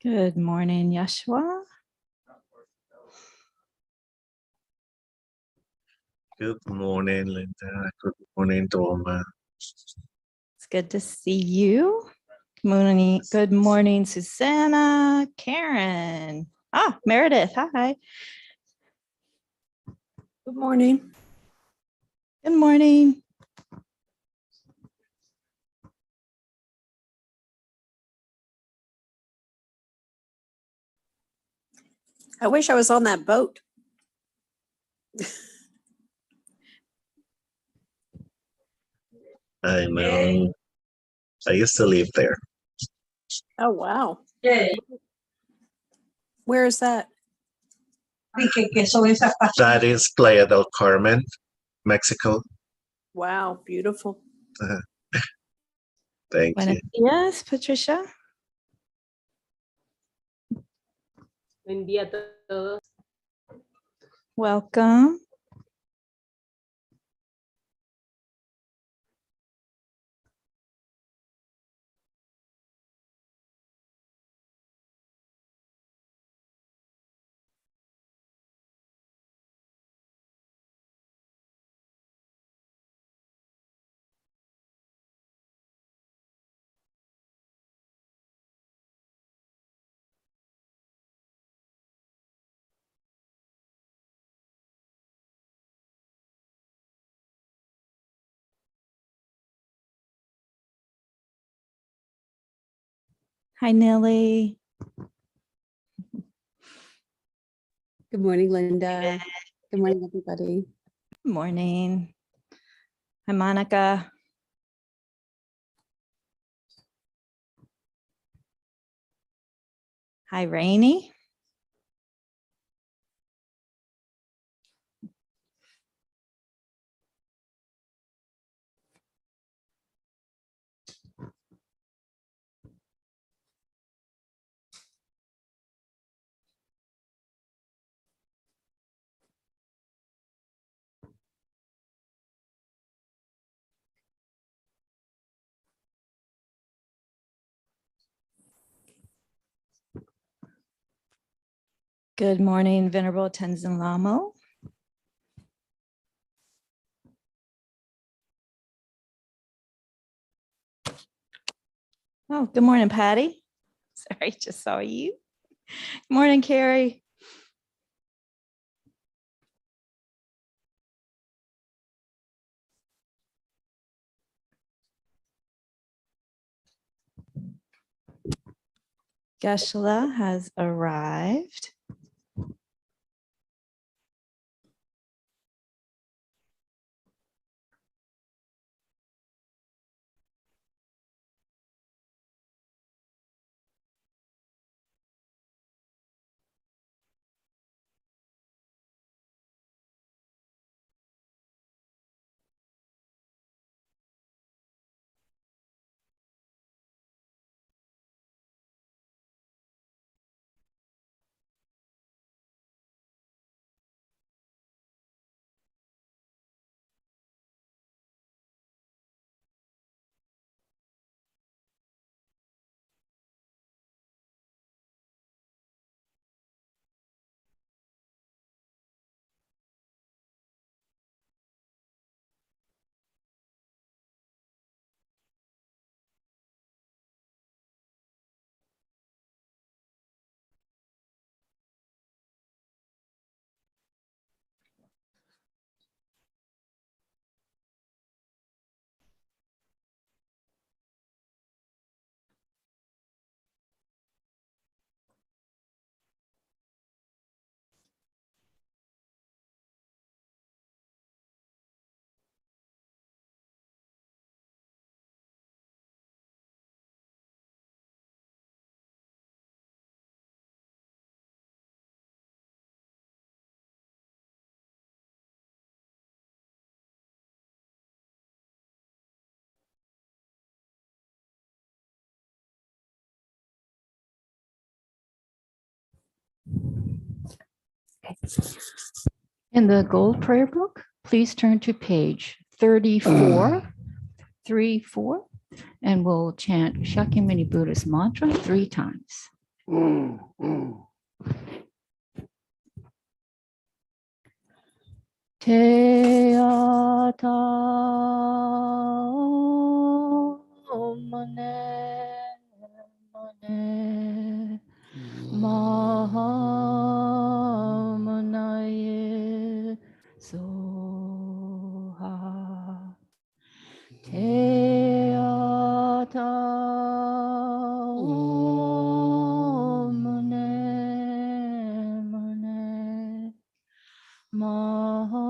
Good morning, Yeshua. Good morning, Linda. Good morning, Dharma. It's good to see you. Good morning, Susanna, Karen. Meredith, hi. Good morning. Good morning. I wish I was on that boat. I know. I used to live there. Oh, wow. Yeah. Where is that? That is Playa del Carmen, Mexico. Wow, beautiful. Thank you. Yes, Patricia. Buen día a todos. Welcome. Hi, Nellie. Good morning, Linda. Good morning, everybody. Good morning. Hi, Monica. Hi, Rainey. Good morning, Venerable Tenzin Lamo. Oh, good morning, Patty. Sorry, just saw you. Good morning, Carrie. Geshe-la has arrived. In the Gold Prayer Book, please turn to page 34, and we'll chant Shakyamuni Buddha's mantra 3 times. Te ata mane mane maha manaye soha. Te ata mane mane Mahamunaye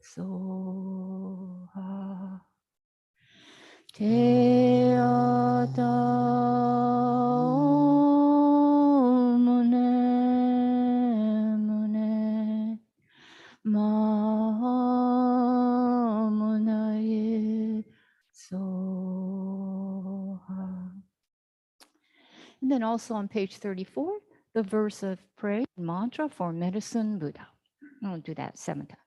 soha. Te ata mune mune Mahamunaye soha. And then also on page 34, the verse of prayer mantra for medicine Buddha. I'll do that 7 times.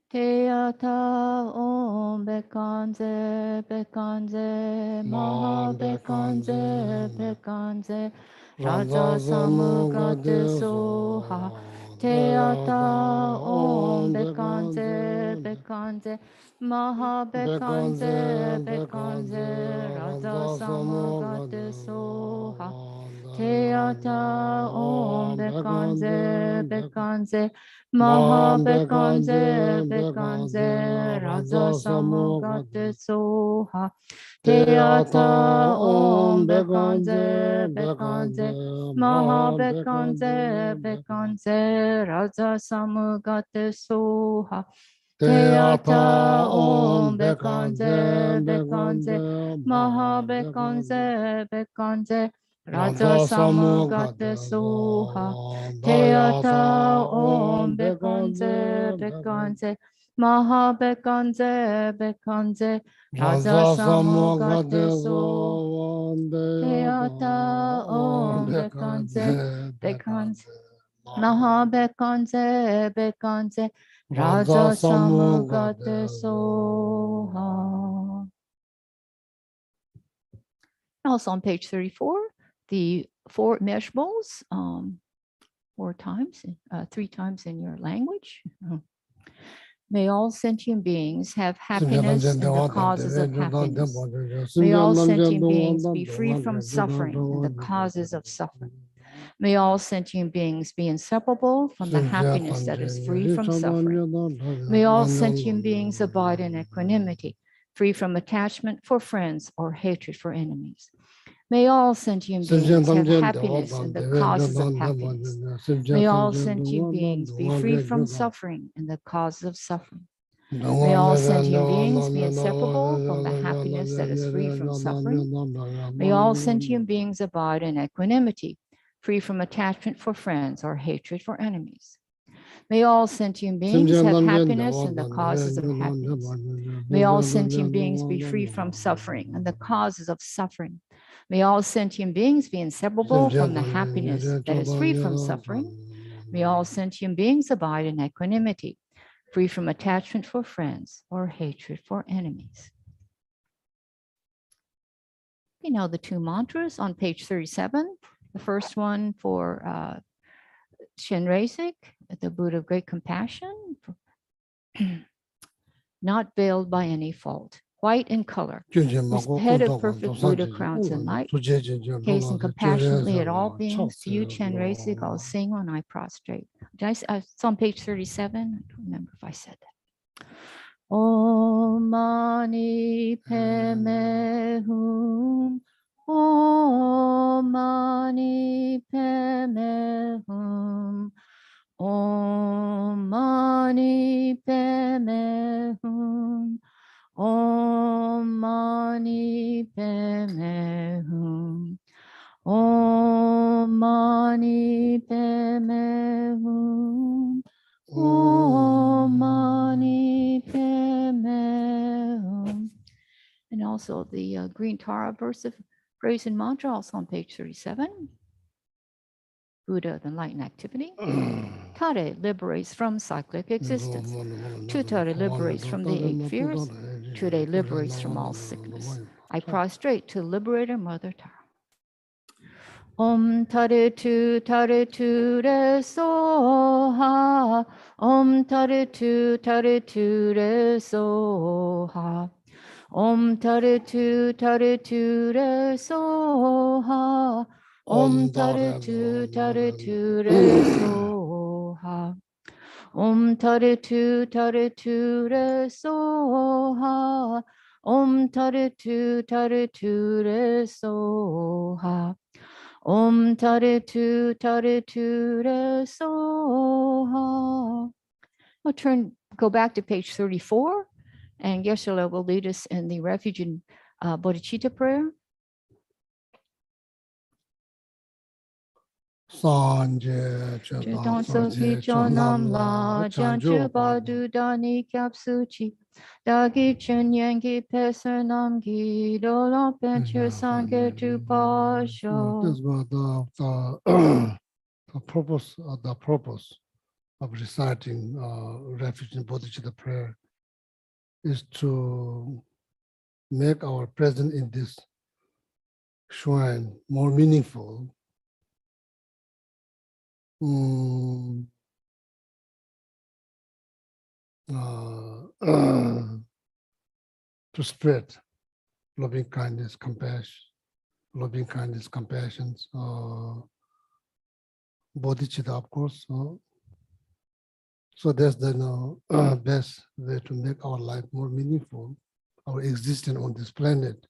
Te ata om bekanze bekanze maha bekanze bekanze raja samugate soha. Te ata om bekanze bekanze maha bekanze bekanze raja samugate soha. Te ata om bekanze bekanze maha bekanze bekanze raja samugate soha. Te ata om bekanze bekanze maha bekanze bekanze raja samugate soha. Te ata om bekanze bekanze maha bekanze bekanze raja samugate soha. Te ata om bekanze bekanze maha bekanze bekanze raja samugate soha. Te ata om bekanze bekanze maha bekanze bekanze raja samugate soha. Also on page 34, the 4 mesh bowls, 4 times, 3 times in your language. May all sentient beings have happiness and the causes of happiness. May all sentient beings be free from suffering and the causes of suffering. May all sentient beings be inseparable from the happiness that is free from suffering. May all sentient beings abide in equanimity, free from attachment for friends or hatred for enemies. May all sentient beings have happiness and the causes of happiness. May all sentient beings be free from suffering and the causes of suffering. May all sentient beings be inseparable from the happiness that is free from suffering. May all sentient beings abide in equanimity, free from attachment for friends or hatred for enemies. May all sentient beings have happiness and the causes of happiness. May all sentient beings be free from suffering and the causes of suffering. May all sentient beings be inseparable from the happiness that is free from suffering. May all sentient beings abide in equanimity, free from attachment for friends or hatred for enemies. Okay, now the 2 mantras on page 37. The first one for Shenresik, the Buddha of Great Compassion, not veiled by any fault, white in color, whose head of perfect Buddha crowns in light, gazing compassionately at all beings. To you, Chenresik, I'll sing when I prostrate. It's on page 37. I don't remember if I said that. Om mani padme hum. Om mani padme hum. Om mani padme hum. Om mani padme hum. Om mani padme hum. Om mani padme hum. And also the Green Tara verse of praise and mantra, also on page 37. Buddha, the enlightened activity. Tare liberates from cyclic existence. Tutare liberates from the 8 fears. Ture liberates from all sickness. I prostrate to Liberator Mother Tara. Om Tare Tu Re Soha. Om Tare Tu Re Soha. Om Tare Tu Re Soha. Om Tare Tu Re Soha. Om Tare Tu Re Soha. Om Tare Tu Re Soha. Om Tare Tu Re Soha. We'll go back to page 34, and Geshe-la will lead us in the refuge in bodhicitta prayer. Sanje Chetan Soki Chonam La Janju Badu Dani Kapsuchi Dagi Chen Yangi Peser Namgi Dola Penchir Sange Tu Pasho. This was the purpose of reciting refuge in bodhicitta prayer is to make our presence in this shrine more meaningful. To spread loving kindness, compassion, bodhicitta, of course. So that's the best way to make our life more meaningful, our existence on this planet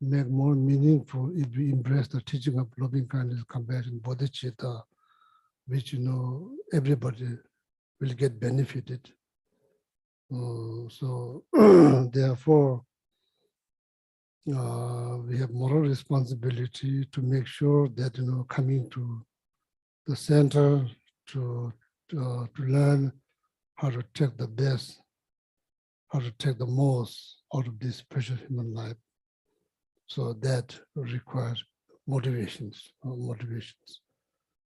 make more meaningful if we embrace the teaching of loving kindness, compassion, bodhicitta, which everybody will get benefited. So therefore, we have moral responsibility to make sure that coming to the center to learn how to take the best, how to take the most out of this precious human life. So that requires motivations.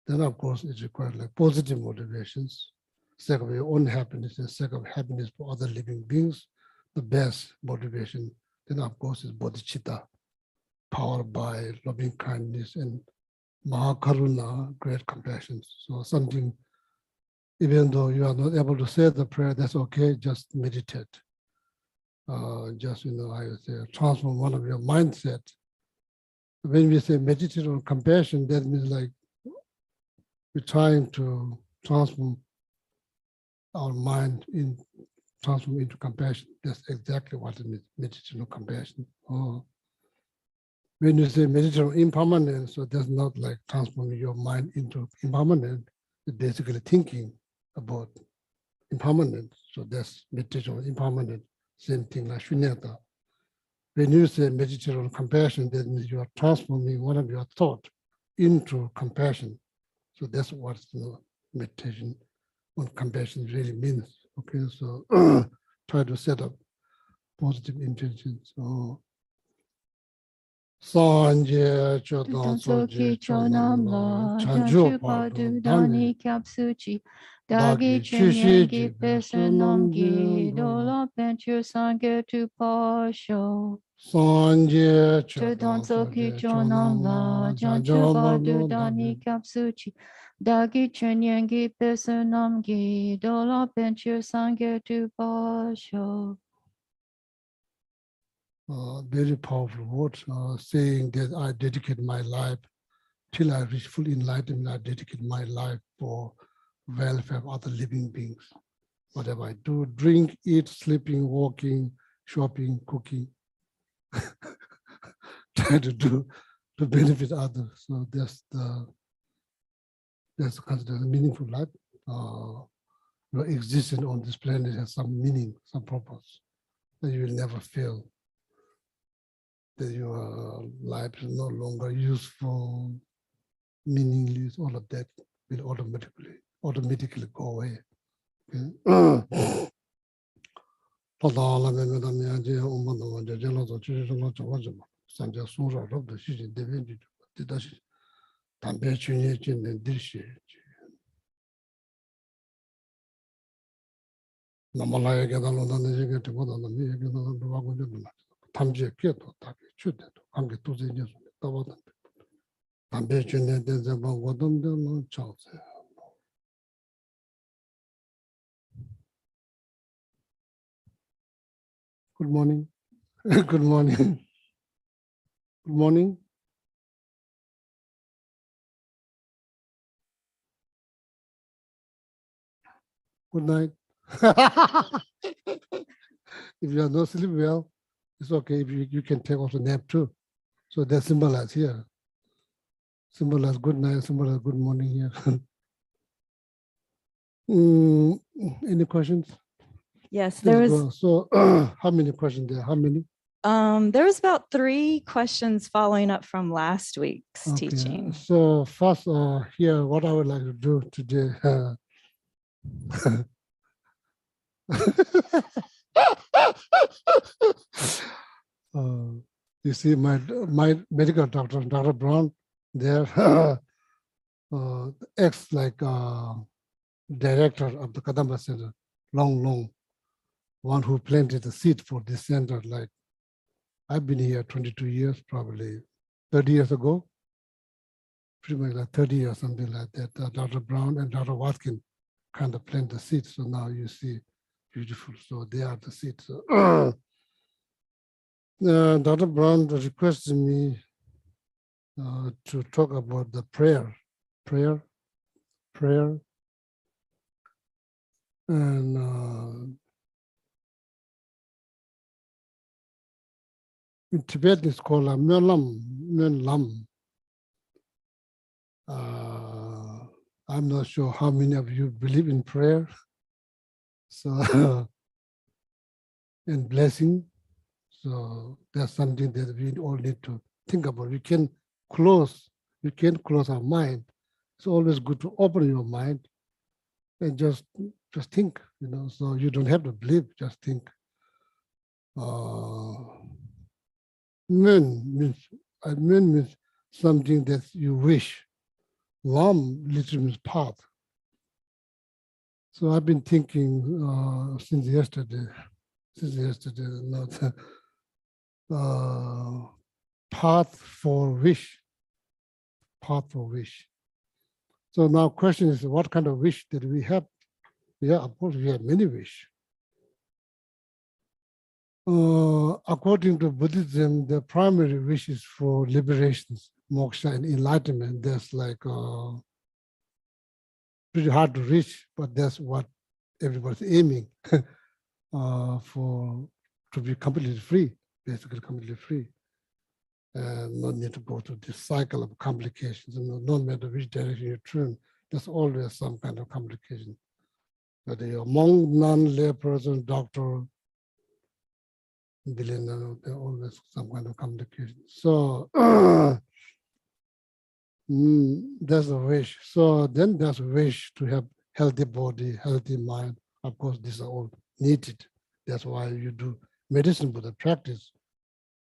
Then of course it requires like positive motivations, sake of your own happiness and sake of happiness for other living beings. The best motivation then of course is bodhicitta, powered by loving kindness and mahakaruna, great compassion. So something, even though you are not able to say the prayer, that's okay, just meditate. Just, I would say, transform one of your mindset. When we say meditate on compassion, that means like we're trying to transform our mind transform into compassion. That's exactly what it means, meditate on compassion. When you say meditate on impermanence, so that's not like transforming your mind into impermanent. It's basically thinking about impermanence. So that's meditation on impermanent. Same thing like shunyata. When you say meditate on compassion, that means you are transforming one of your thought into compassion. So that's what meditation on compassion really means. Okay, so try to set up positive intentions. Sanje Chodan Soji Chonam La Chanju Padu Dani Kapsuchi Dagi Dagi Chushi Chenyengi Pesanamgi Dola Penchir Sange Tu Pasho. Sanje Chetan Chodan Soki Soji Chonam La Janju Badu Dani Kapsuchi Dagi Chenyengi Pesanamgi Dola Penchir Sange Tu Pasho. Very powerful word, saying that I dedicate my life till I reach full enlightenment. I dedicate my life for welfare of other living beings. Whatever I do, drink, eat, sleeping, walking, shopping, cooking, try to do to benefit others. So that's considered a meaningful life. Your existence on this planet has some meaning, some purpose that you will never fail. That your life is no longer useful, meaningless, all of that will automatically go away. 담배 깨도 답이 주대도 관계 도저히 떠보던 담배 주는 데서 뭐 어떤데는 좋으세요. Good morning. Good morning. Good morning. Good night. If you are not sleep well, it's okay. If you can take also nap too. So that's symbolized here. Symbolize good night, symbolize good morning here. Any questions? Yes, Please there was go. So how many questions there? How many? there was about 3 questions following up from last week's Okay. teaching. So first here, what I would like to do today. You see my medical doctor, Dr. Brown, there, ex director of the Kadamba Center, long, one who planted the seed for this center. Like I've been here 22 years, probably 30 years ago, pretty much like 30 or something like that. Dr. Brown and Dr. Watkin kind of planted the seeds. So now you see beautiful. So they are the seeds. So, Dr. Brown requested me to talk about the prayer. And in Tibetan it's called a Myelam. I'm not sure how many of you believe in prayer. So, and blessing. So that's something that we all need to think about. We can't close our mind. It's always good to open your mind and just think, so you don't have to believe, just think. Mun means something that you wish. Lam literally means path. So I've been thinking since yesterday, not path for wish. So now question is, what kind of wish did we have? Yeah, of course we have many wish. According to Buddhism, the primary wish is for liberation, moksha, and enlightenment. That's like pretty hard to reach, but that's what everybody's aiming for, to be completely free, basically completely free. And not need to go through this cycle of complications. No matter which direction you turn, there's always some kind of complication. Whether you're a monk, nun, lay person, doctor, billionaire, there's always some kind of complication. So that's a wish. So then there's a wish to have healthy body, healthy mind. Of course, these are all needed. That's why you do medicine with a practice,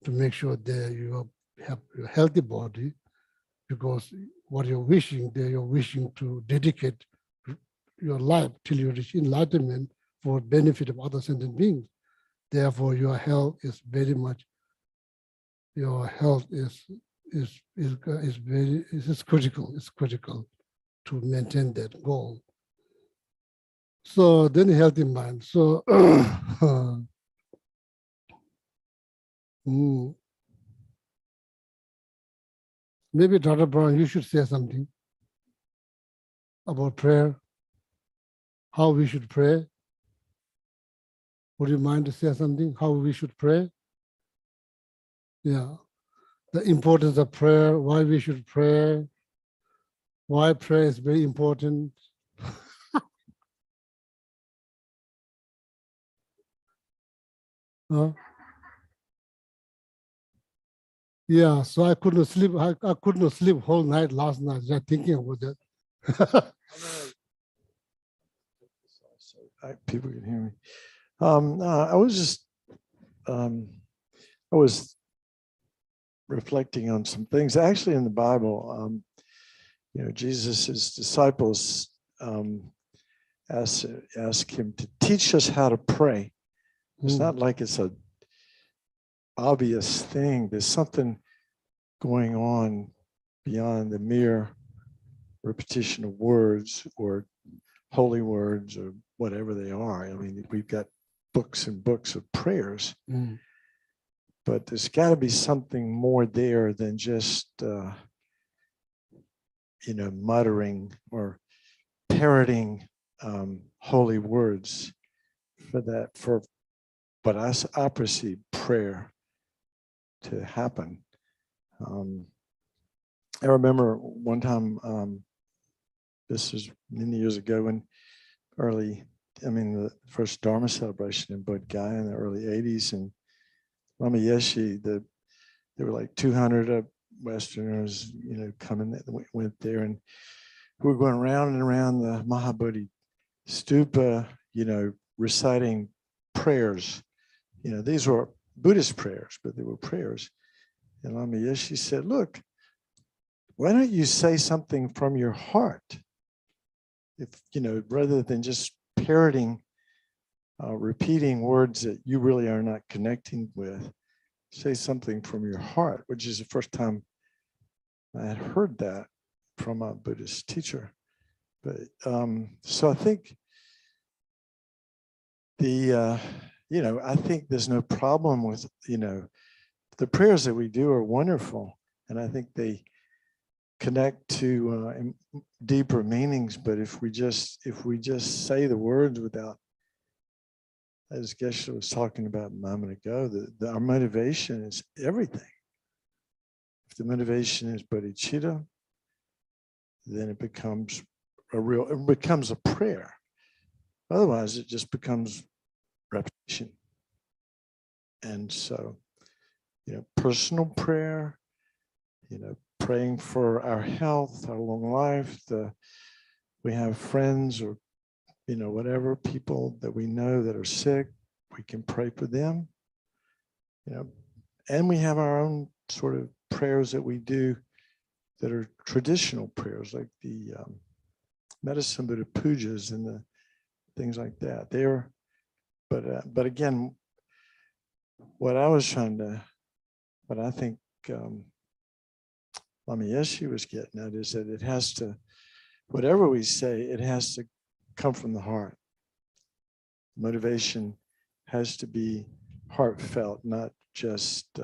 to make sure that you have a healthy body, because what you're wishing to dedicate your life till you reach enlightenment for benefit of other sentient beings. Therefore, your health is very much, critical. It's critical to maintain that goal. So then healthy mind. So maybe Dr. Brown, you should say something about prayer, how we should pray. Would you mind to say something, how we should pray? Yeah, the importance of prayer, why we should pray, why prayer is very important. Yeah, so I couldn't sleep. I couldn't sleep whole night last night just thinking about that. People can hear me. I was reflecting on some things actually in the Bible. Jesus' disciples ask him to teach us how to pray. It's not like it's a obvious thing. There's something going on beyond the mere repetition of words or holy words or whatever they are. I mean, we've got books and books of prayers, Mm. but there's got to be something more there than just, muttering or parroting holy words for what I perceive prayer to happen. I remember one time, this was many years ago, when the first Dharma celebration in Bodh Gaya in the early 80s, and Lama Yeshe, there were like 200 Westerners, coming that went there, and we were going round and around the Mahabodhi stupa, reciting prayers. These were Buddhist prayers, but they were prayers. And Lama Yeshe said, look, why don't you say something from your heart? If, rather than just parroting, repeating words that you really are not connecting with, say something from your heart, which is the first time I had heard that from a Buddhist teacher. But so I think I think there's no problem with, the prayers that we do are wonderful. And I think they connect to deeper meanings. But if we just say the words without, as Geshe was talking about a moment ago, our motivation is everything. If the motivation is bodhicitta, then it becomes a prayer. Otherwise, it just becomes repetition. And so, personal prayer, praying for our health, our long life, we have friends or, whatever, people that we know that are sick, we can pray for them, and we have our own sort of prayers that we do that are traditional prayers, like the medicine Buddha pujas and the things like that. But again, what I think Lama Yeshe was getting at is that it has to, whatever we say, it has to come from the heart. Motivation has to be heartfelt, not just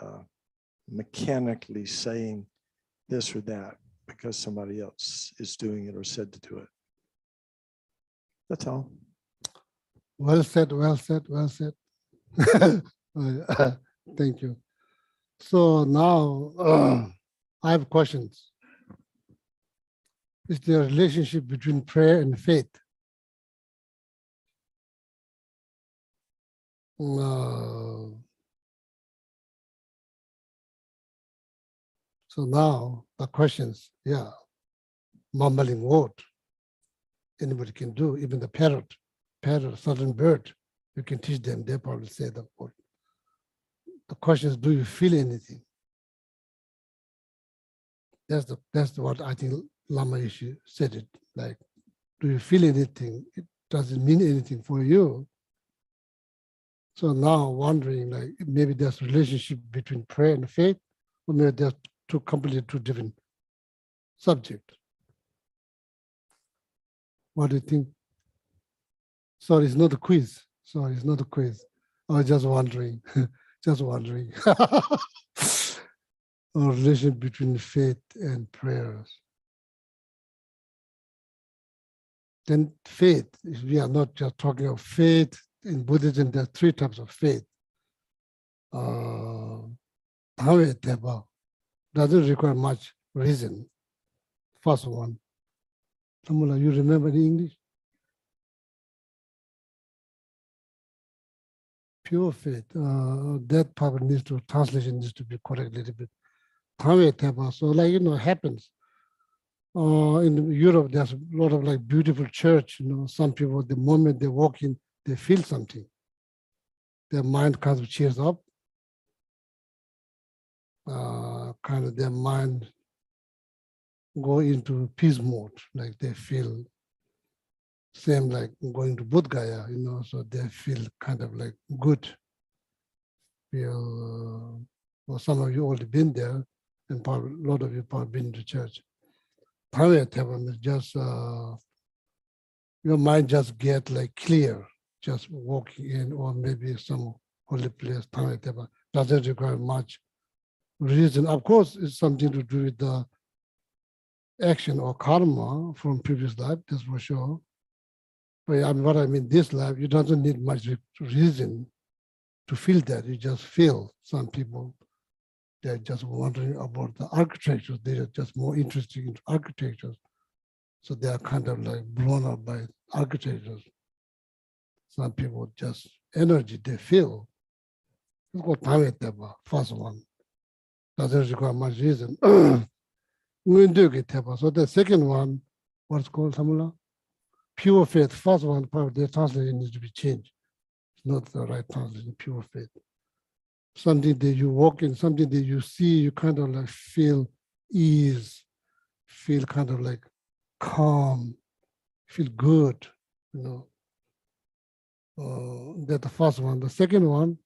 mechanically saying this or that because somebody else is doing it or said to do it. That's all. Well said, well said, well said. Thank you. So now I have questions. Is there a relationship between prayer and faith? So now the questions, mumbling word, anybody can do, even the parrot, certain bird, you can teach them, they probably say the word. The question is, do you feel anything? That's what I think Lama Yeshe said it, like, do you feel anything? It doesn't mean anything for you. So now wondering, like, maybe there's a relationship between prayer and faith, or maybe there's two different subjects. What do you think? Sorry, it's not a quiz. Sorry, it's not a quiz. I was just wondering, just wondering. A relation between faith and prayers. Then faith, if we are not just talking of faith, in Buddhism, there are three types of faith. Dharma doesn't require much reason. First one. Samula, you remember the English? Pure faith. That part needs to, translation needs to be correct a little bit. So like, happens. In Europe, there's a lot of like beautiful church, some people, the moment they walk in, they feel something. Their mind kind of cheers up. Kind of their mind go into peace mode, like they feel same like going to Bodh Gaya, so they feel kind of like good. feel, well, some of you already been there, and probably a lot of you probably been to church. Private heaven is just, your mind just get like clear, just walking in, or maybe some holy place, private heaven, doesn't require much reason. Of course, it's something to do with the action or karma from previous life, that's for sure. But I mean, what I mean, this life, you doesn't need much reason to feel that. You just feel. Some people, they're just wondering about the architecture. They're just more interested in architecture. So they are kind of like blown up by architectures. Some people just energy they feel. It's called Tameteba, first one. Doesn't require much reason. We do get Teba. So the second one, what's called Samula? Pure faith. First one, probably the translation needs to be changed. It's not the right translation, pure faith. Something that you walk in, something that you see, you kind of like feel ease, feel kind of like calm, feel good, you know. That's the first one. The second one,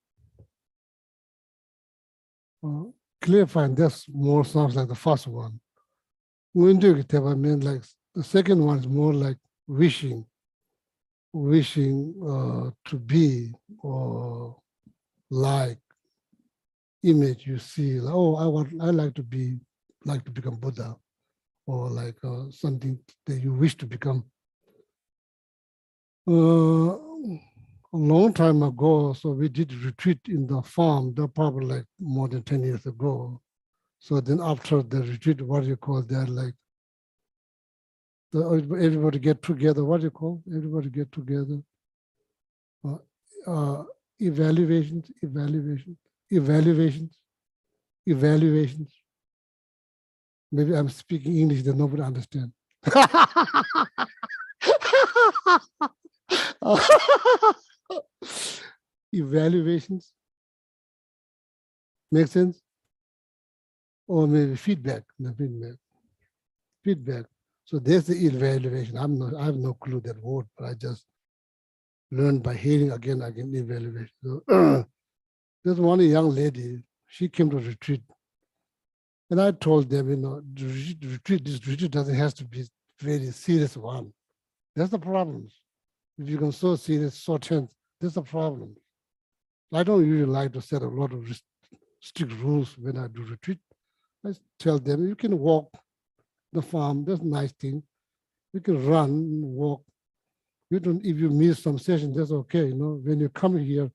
clarifying, that's more sounds like the first one. When do you get I mean, like the second one is more like wishing to be or like image you see, like, oh, I like to become Buddha, or like something that you wish to become. A long time ago, so we did retreat in the farm, that probably like more than 10 years ago. So then after the retreat, what do you call that? Like everybody get together. What do you call? Everybody get together. Evaluations. Maybe I'm speaking English that nobody understands. Evaluations. Make sense? Or maybe feedback. Feedback. So there's the evaluation. I have no clue that word, but I just learned by hearing again evaluation. So there's one young lady, she came to retreat. And I told them, this retreat doesn't have to be very serious one. That's the problem. If you become so serious, so tense, that's the problem. I don't usually like to set a lot of strict rules when I do retreat. I tell them, you can walk the farm, that's a nice thing. You can run, walk. If you miss some session, that's okay. When you come here, you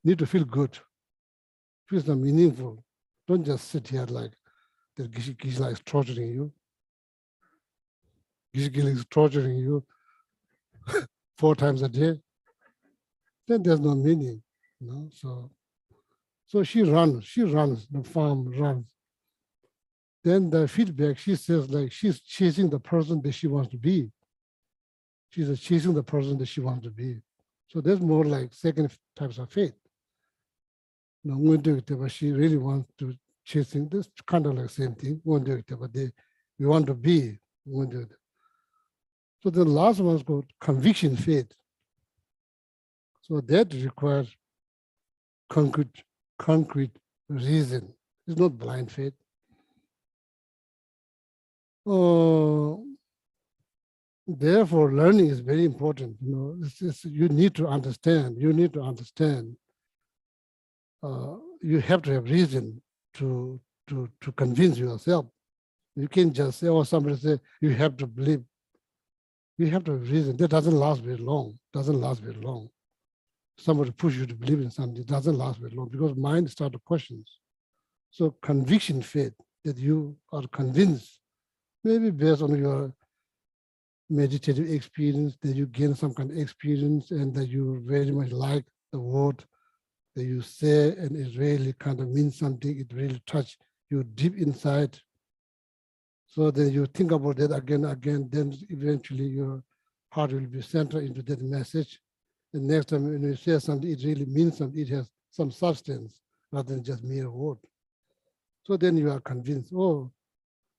need to feel good, feel some meaningful. Don't just sit here like that Gisela is torturing you. Gisela is torturing you 4 times a day. Then there's no meaning, So she runs, the farm runs. Then the feedback, she says like she's chasing the person that she wants to be. She's chasing the person that she wants to be. So there's more like second types of faith. She really wants to chasing this kind of like same thing. We want to be. So the last one is called conviction faith. So that requires concrete reason. It's not blind faith. Therefore, learning is very important. You need to understand. You have to have reason to convince yourself. You can't just say, or somebody say, you have to believe. You have to have reason. That doesn't last very long. Somebody push you to believe in something, it doesn't last very long because mind starts to questions. So conviction faith, that you are convinced, maybe based on your meditative experience, that you gain some kind of experience and that you very much like the word that you say and it really kind of means something, it really touches you deep inside. So then you think about that again, then eventually your heart will be centered into that message. And next time when you say something, it really means something, it has some substance rather than just mere word. So then you are convinced, oh,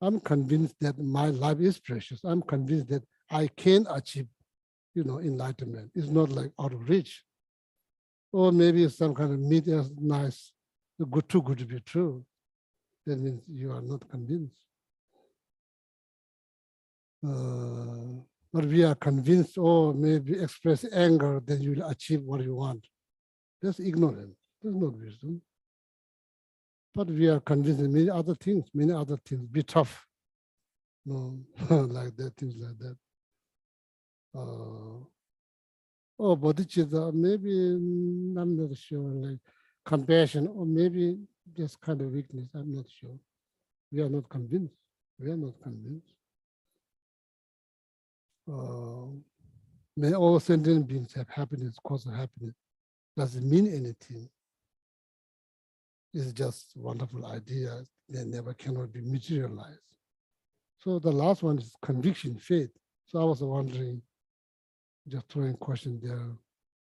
I'm convinced that my life is precious. I'm convinced that I can achieve, enlightenment. It's not like out of reach. Or maybe some kind of meat is nice too good to be true. That means you are not convinced. But we are convinced, or maybe express anger, then you will achieve what you want. That's ignorance. That's not wisdom. But we are convinced in many other things. Be tough. No, like that, things like that. Bodhicitta, maybe I'm not sure, like compassion, or maybe just kind of weakness. I'm not sure. We are not convinced. We are not convinced. May all sentient beings have happiness, cause of happiness. Does it mean anything? It's just wonderful ideas. They never cannot be materialized. So the last one is conviction, faith. So I was wondering, just throwing a question there,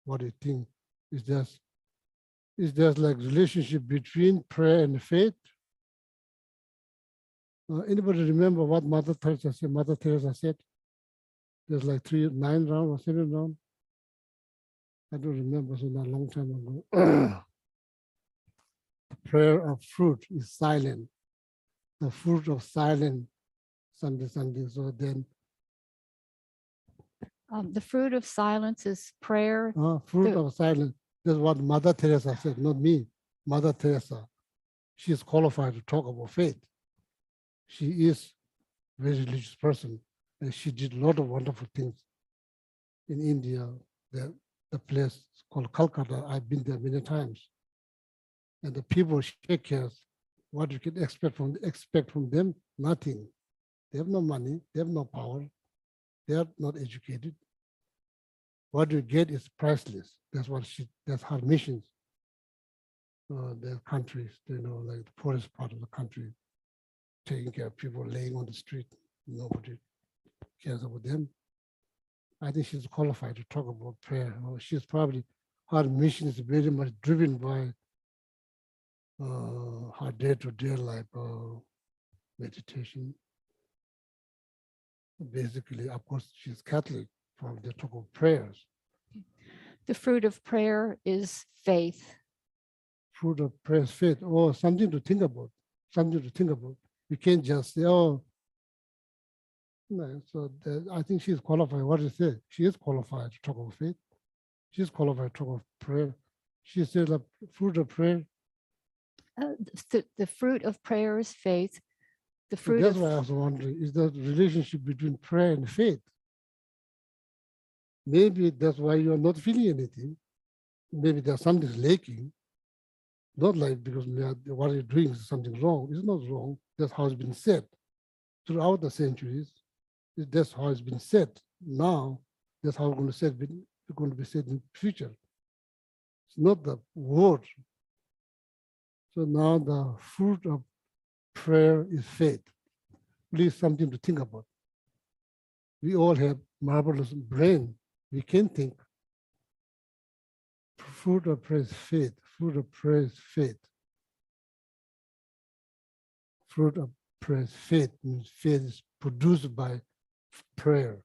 what do you think? Is there like relationship between prayer and faith? Anybody remember what Mother Teresa said? Mother Teresa said, there's like 9 round or 7 round. I don't remember, so not a long time ago. The prayer of fruit is silent. The fruit of silence, Sunday. So then, The fruit of silence is prayer. fruit The- of silence. That's what Mother Teresa said, not me. Mother Teresa. She is qualified to talk about faith. She is a very religious person, and she did a lot of wonderful things in India. The place called Calcutta, I've been there many times. And the people shake hands. What you can expect from them? Nothing. They have no money, they have no power, they are not educated. What you get is priceless. That's her missions. Their countries, like the poorest part of the country, taking care of people laying on the street. Nobody cares about them. I think she's qualified to talk about prayer. She's probably, her mission is very much driven by her day-to-day life meditation. Basically, of course, she's Catholic, from the talk of prayers. The fruit of prayer is faith. Fruit of prayer is faith, or something to think about, You can't just say, oh, no. So I think she's qualified. What do you say? She is qualified to talk about faith. She's qualified to talk about prayer. She said the fruit of prayer. The fruit of prayer is faith. The So fruit that's of why I was wondering, is the relationship between prayer and faith? Maybe that's why you're not feeling anything. Maybe there's something lacking. Not like because what you're doing is something wrong. It's not wrong. That's how it's been said throughout the centuries. That's how it's been said. Now, that's how it's going to be said in the future. It's not the word. So now the fruit of prayer is faith. Please, something to think about. We all have marvelous brain. We can think. Fruit of prayer is faith. Fruit of prayer is faith. Fruit of prayer is faith. Means faith is produced by prayer.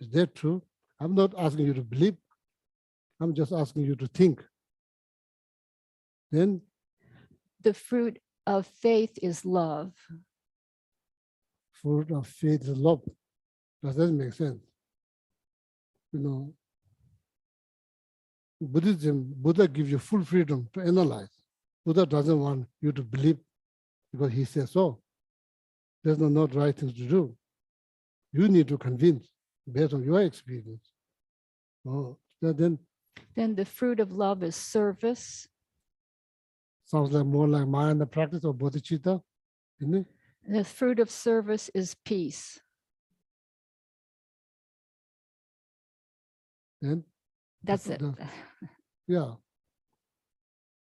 Is that true? I'm not asking you to believe. I'm just asking you to think. Then the fruit of faith is love. fruit of faith is love. Does that make sense? Buddhism, Buddha gives you full freedom to analyze. Buddha doesn't want you to believe because he says so. There's not right things to do. You need to convince based on your experience. Then Then the fruit of love is service. sounds like more like Mayana practice of bodhicitta, isn't it? The fruit of service is peace. And That's it. yeah.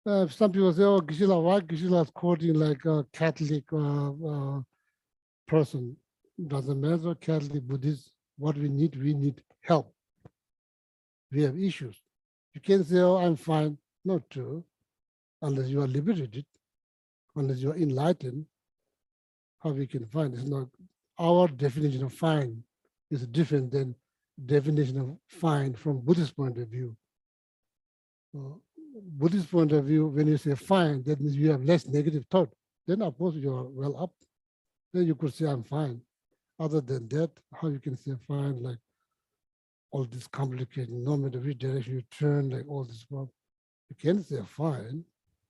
Some people say, oh, Geshe-la, why Geshe-la is quoting like a Catholic person? Doesn't matter, Catholic, Buddhist, what we need help. We have issues. You can't say, oh, I'm fine. Not true. Unless you are liberated, unless you are enlightened, how we can find it's not our definition of fine is different than definition of fine from Buddhist point of view. Buddhist point of view, when you say fine, that means you have less negative thought. Then of course you are well up. Then you could say I'm fine. Other than that, how you can say fine, like all this complicated, no matter which direction you turn, like all this stuff. You can't say fine.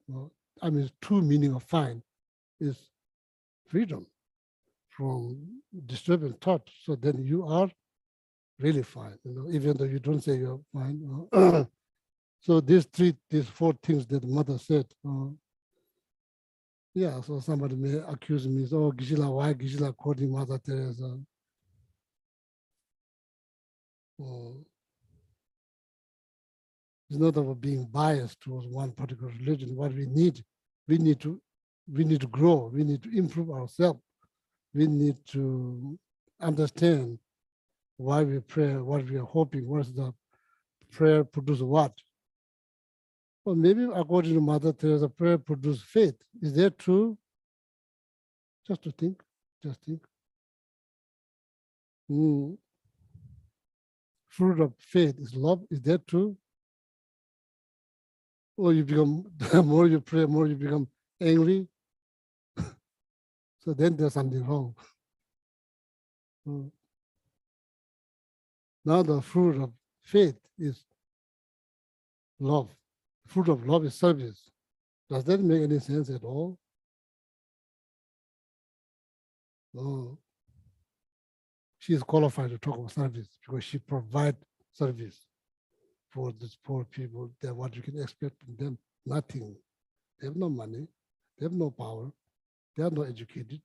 Well, I mean, true meaning of fine is freedom from disturbing thought. So then you are really fine, even though you don't say you're fine. So these four things that the mother said. Yeah, so somebody may accuse me, oh, Gisela, why Gisela quoting Mother Teresa? It's not about being biased towards one particular religion. What we need to grow. We need to improve ourselves. We need to understand why we pray, what we are hoping, what's the prayer produce what. Well, maybe according to Mother Teresa, prayer produces faith. Is that true? Just to think, just think. Fruit of faith is love. Is that true? Or you become, the more you pray, more you become angry. So then there's something wrong. Now the fruit of faith is love. Fruit of love is service. Does that make any sense at all? No. She is qualified to talk about service because she provides service for these poor people. That what you can expect from them, nothing. They have no money, they have no power, they are not educated.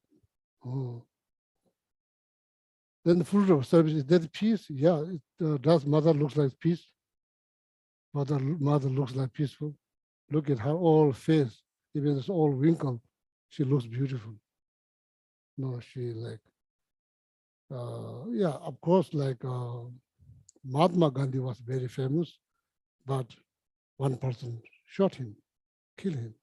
Then the fruit of service, is that peace? Yeah, does mother looks like peace? Mother looks like peaceful. Look at her all face, even it's all wrinkled, she looks beautiful. No, she like, yeah, of course, like Mahatma Gandhi was very famous, but one person shot him, killed him.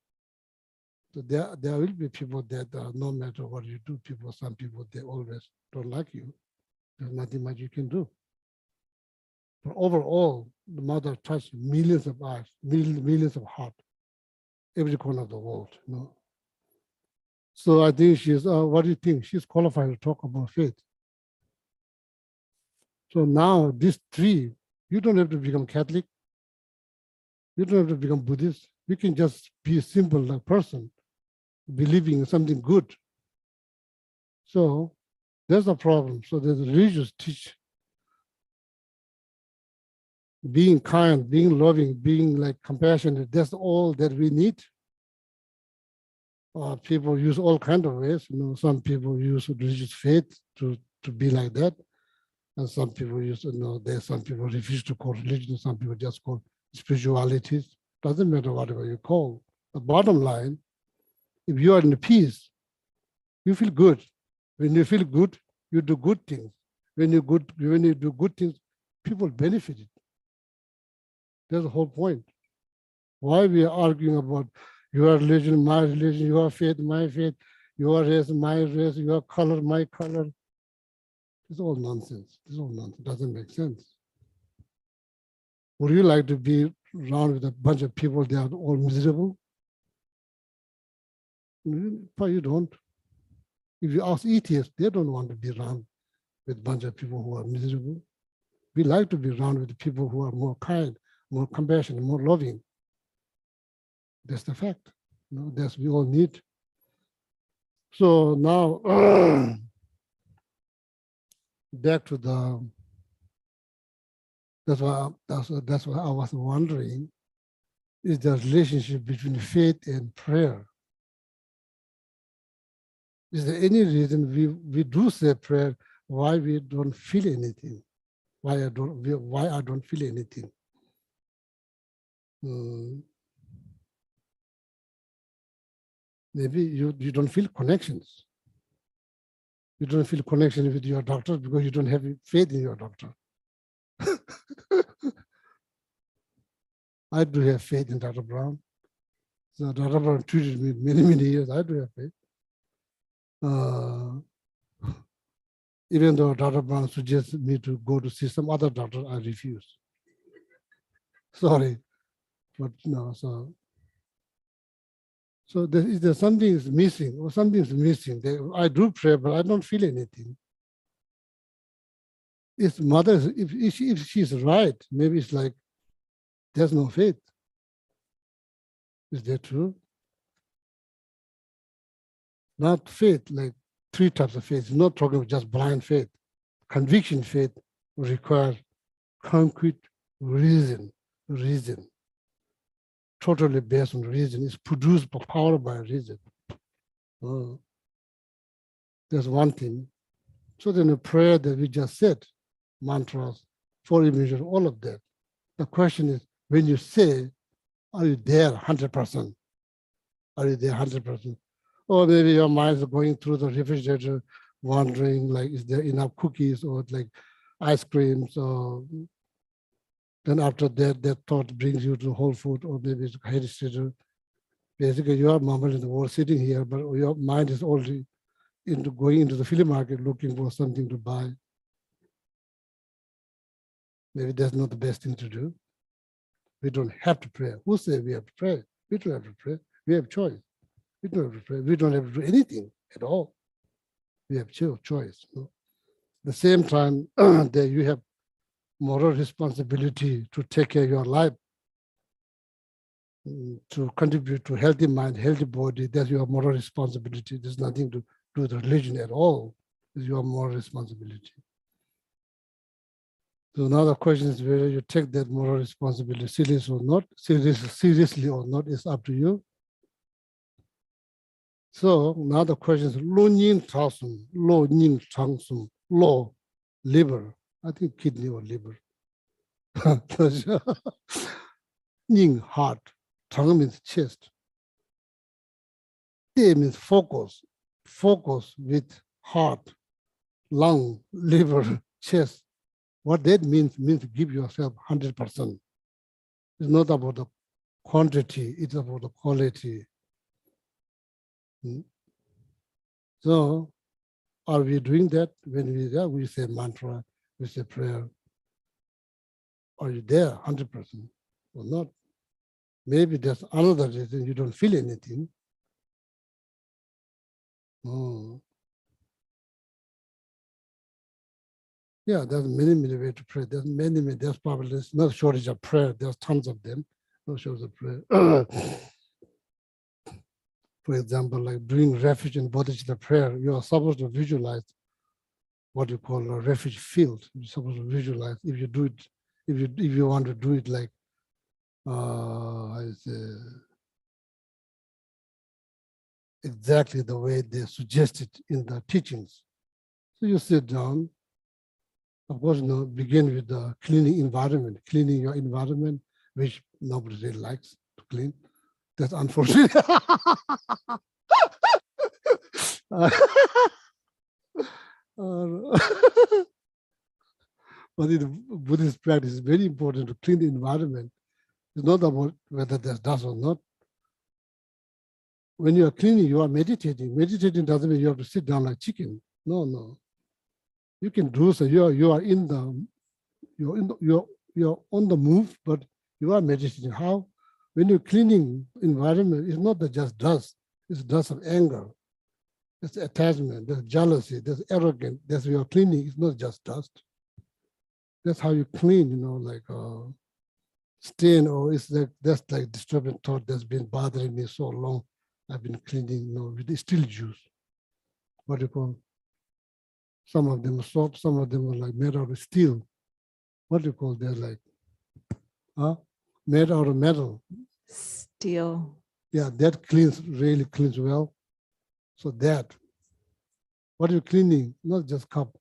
So there will be people that no matter what you do, some people, they always don't like you. There's nothing much you can do. But overall, the mother touched millions of eyes, millions of hearts, every corner of the world. So I think she's, what do you think? She's qualified to talk about faith. So now these three, you don't have to become Catholic. You don't have to become Buddhist. You can just be a simple like, person, believing in something good. So there's a problem. So there's religious teach being kind, being loving, being like compassionate. That's all that we need. People use all kinds of ways. Some people use religious faith to be like that. And some people use, there's some people refuse to call religion. Some people just call spiritualities. Doesn't matter whatever you call. The bottom line, if you are in peace, you feel good. When you feel good, you do good things. When you do good things, people benefit it. That's the whole point. Why we are arguing about your religion, my religion, your faith, my faith, your race, my race, your color, my color. It's all nonsense. It's all nonsense. It doesn't make sense. Would you like to be around with a bunch of people that are all miserable? But you don't. If you ask atheists, they don't want to be around with a bunch of people who are miserable. We like to be around with people who are more kind, more compassionate, more loving. That's the fact. That's we all need. So now back to the. That's why I was wondering: is the relationship between faith and prayer? Is there any reason we do say prayer? Why we don't feel anything? Why I don't feel anything? Maybe you don't feel connections. You don't feel connection with your doctor because you don't have faith in your doctor. I do have faith in Dr. Brown. So Dr. Brown treated me many years. I do have faith. Even though Dr. Brown suggested me to go to see some other doctor, I refuse. Sorry, But no, so is there something is missing or something is missing? I do pray, but I don't feel anything. If mother, if she's right, maybe it's like there's no faith. Is that true? Not faith, like 3 types of faith. Not talking about just blind faith. Conviction faith requires concrete reason. Totally based on reason. It's produced by power by reason. There's one thing. So then the prayer that we just said, mantras, 4 images, all of that. The question is, when you say, are you there 100%? Are you there 100%? Or maybe your mind is going through the refrigerator, wondering like, is there enough cookies or like ice creams? Or then after that thought brings you to Whole Food or maybe it's a Heritage Center. Basically, you are moment in the world sitting here, but your mind is already into going into the flea market looking for something to buy. Maybe that's not the best thing to do. We don't have to pray. Who said we have to pray? We don't have to pray. We have choice. We don't have to pray. We don't have to do anything at all. We have choice. No? At the same time, that you have moral responsibility to take care of your life, to contribute to healthy mind, healthy body. That's your moral responsibility. There's nothing to do with religion at all. It's your moral responsibility. So now the question is whether you take that moral responsibility seriously or not is up to you. So now the question is lo ning chang sum, lo, liver. I think kidney or liver. Ning, heart. Chang means chest. Te means focus. Focus with heart, lung, liver, chest. What that means give yourself 100%. It's not about the quantity, it's about the quality. So are we doing that when we say mantra, we say prayer? Are you there 100% or not? Maybe there's another reason you don't feel anything. Yeah, there's many ways to pray. There's probably no shortage of prayer. There's tons of them. No shortage of prayer. For example, like doing refuge and bodhicitta prayer, you are supposed to visualize what you call a refuge field. You're supposed to visualize. If you do it, if you want to do it like exactly the way they suggested in the teachings. So you sit down. Of course, begin with the cleaning environment, cleaning your environment, which nobody really likes to clean. That's unfortunate. But in Buddhist practice, it's very important to clean the environment. It's not about whether there's dust or not. When you are cleaning, you are meditating. Meditating doesn't mean you have to sit down like chicken. No. You can do so. You're on the move, but you are meditating. How? When you're cleaning environment, it's not just dust. It's dust of anger. There's attachment. There's jealousy. There's arrogance. That's your cleaning. It's not just dust. That's how you clean. Like stain, or it's like that's like disturbing thought that's been bothering me so long. I've been cleaning, with the still juice. What do you call? Some of them are soft, some of them are like made out of steel. What do you call? They're like, made out of metal. Steel. Yeah, that really cleans well. So that, what you're cleaning, not just cup.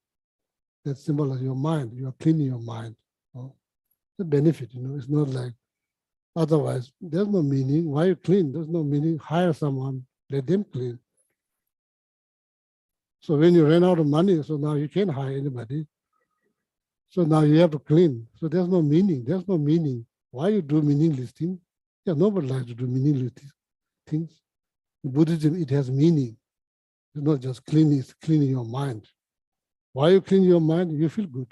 That symbol of your mind. You are cleaning your mind. The benefit, it's not like, otherwise, there's no meaning. Why you clean? There's no meaning. Hire someone, let them clean. So when you ran out of money, so now you can't hire anybody. So now you have to clean. So there's no meaning. There's no meaning. Why you do meaningless things? Yeah, nobody likes to do meaningless things. In Buddhism, it has meaning. It's not just cleaning, it's cleaning your mind. Why you clean your mind? You feel good.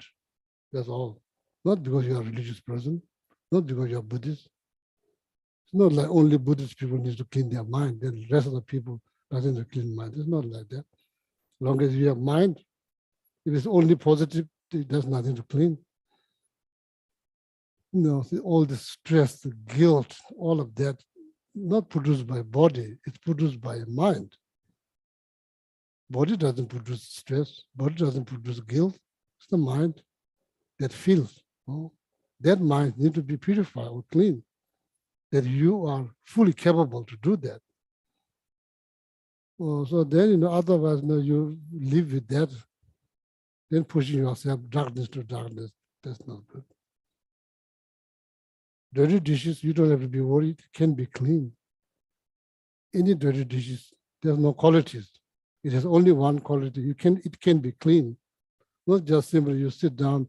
That's all. Not because you're a religious person, not because you're Buddhist. not like only Buddhist people need to clean their mind, then the rest of the people doesn't need to clean mind. It's not like that. As long as you have mind, if it's only positive, there's nothing to clean. You know, see, all the stress, the guilt, all of that, not produced by body, it's produced by mind. Body doesn't produce stress, body doesn't produce guilt. It's the mind that feels. Oh, that mind needs to be purified or clean, that you are fully capable to do that. Oh, so then, you know, otherwise, you know, you live with that, then pushing yourself darkness to darkness. That's not good. Dirty dishes, you don't have to be worried, can be clean. Any dirty dishes, there's no qualities. It has only one quality. It can be clean. Not just simply you sit down,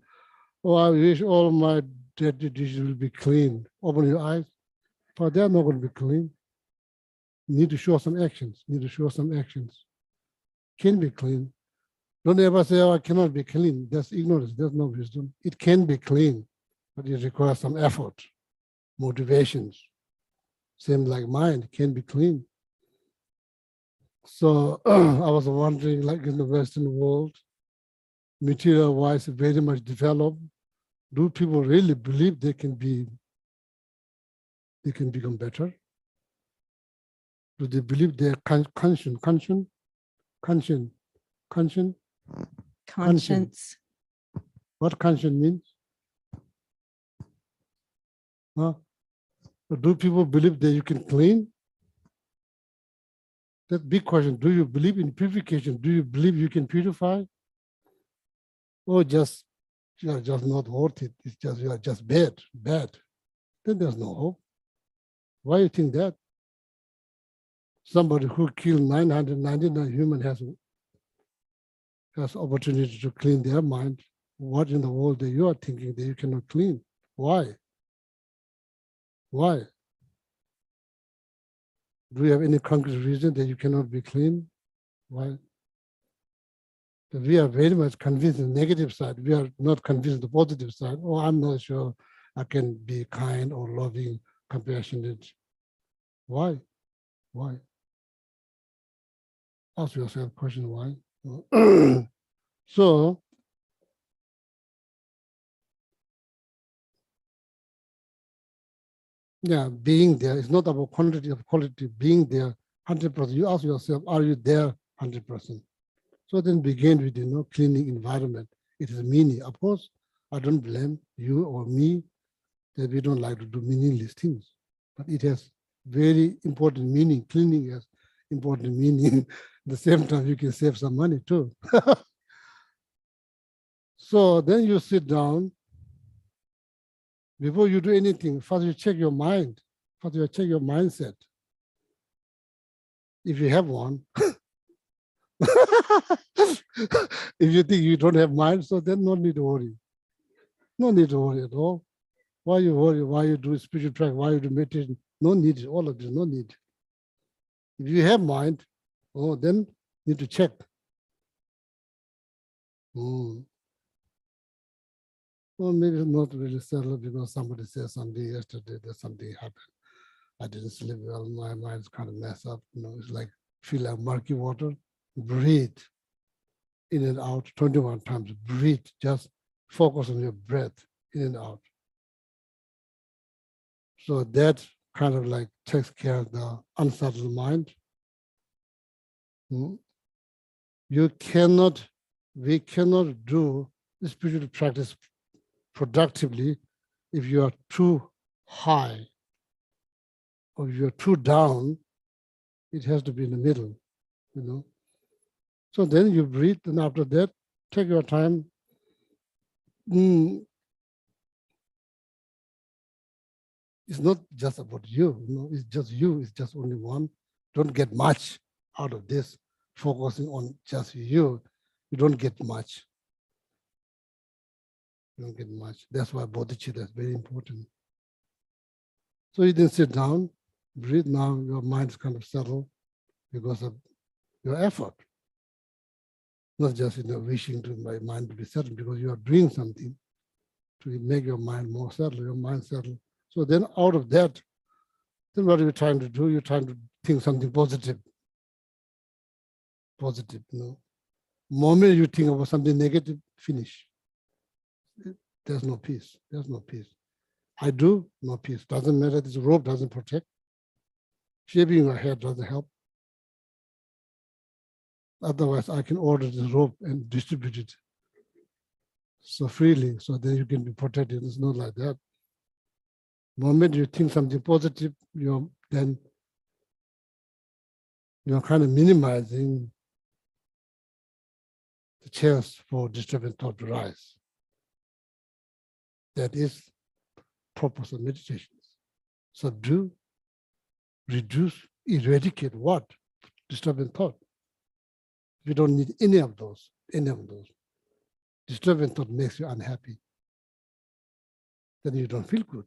oh, I wish all my dirty dishes will be clean. Open your eyes, but they're not going to be clean. You need to show some actions, Can be clean. Don't ever say, oh, I cannot be clean. That's ignorance, there's no wisdom. It can be clean, but it requires some effort, motivations. Same like mind, can be clean. So I was wondering, like in the Western world, material-wise very much developed, do people really believe they can become better? Do they believe their conscience? Conscience. What conscience means? Huh? Do people believe that you can clean? That's a big question. Do you believe in purification? Do you believe you can purify? Or just you are just not worth it. It's just you are just bad. Then there's no hope. Why do you think that? Somebody who killed 999 humans has opportunity to clean their mind. What in the world that you are thinking that you cannot clean? Why? Why? Do you have any concrete reason that you cannot be clean? Why? Because we are very much convinced in the negative side. We are not convinced the positive side. Oh, I'm not sure I can be kind or loving, compassionate. Why? Why? Ask yourself a question, why? So, yeah, being there is not about quantity of quality, being there 100%. You ask yourself, are you there 100%? So then begin with, you know, cleaning environment. It is meaning. Of course, I don't blame you or me that we don't like to do meaningless things, but it has very important meaning. Cleaning has important meaning. At the same time, you can save some money too. So then you sit down. Before you do anything, first you check your mind. First you check your mindset. If you have one. If you think you don't have mind, so then no need to worry. No need to worry at all. Why you worry? Why you do spiritual practice? Why you do meditation? No need. All of this, no need. If you have mind, oh, then need to check. Well, maybe it's not really settled because somebody said something yesterday that something happened. I didn't sleep well. My mind's kind of messed up. You know, it's like feel like murky water. Breathe in and out 21 times. Breathe. Just focus on your breath in and out. So that kind of like takes care of the unsettled mind. We cannot do spiritual practice productively if you are too high or if you're too down. It has to be in the middle, you know. So then you breathe, and after that, take your time. It's not just about you, you know, it's just you, it's just only one. Don't get much out of this, focusing on just you. You don't get much. You don't get much. That's why bodhicitta is very important. So you then sit down, breathe. Now your mind is kind of settled because of your effort. Not just, you know, wishing to my mind to be settled, because you are doing something to make your mind more settled, your mind settled. So then out of that, Then what are you trying to do? You're trying to think something positive. Positive, you know. Moment you think about something negative, finish. There's no peace. There's no peace. I do, no peace. Doesn't matter. This rope doesn't protect. Shaving your hair doesn't help. Otherwise, I can order this rope and distribute it so freely, so then you can be protected. It's not like that. Moment you think something positive, then you're kind of minimizing the chance for disturbing thought to rise. That is purpose of meditations. Subdue, reduce, eradicate what? Disturbing thought. You don't need any of those, Disturbing thought makes you unhappy. Then you don't feel good.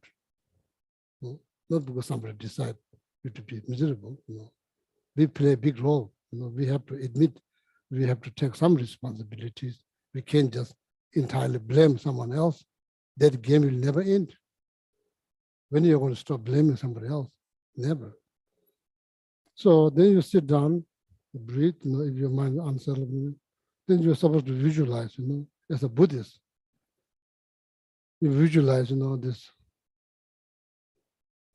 No? Not because somebody decide you to be miserable. No. We play a big role. We have to admit, we have to take some responsibilities. We can't just entirely blame someone else. That game will never end. When are you going to stop blaming somebody else? Never. So then you sit down, breathe, if your mind unsettled, then you're supposed to visualize, as a Buddhist. You visualize, this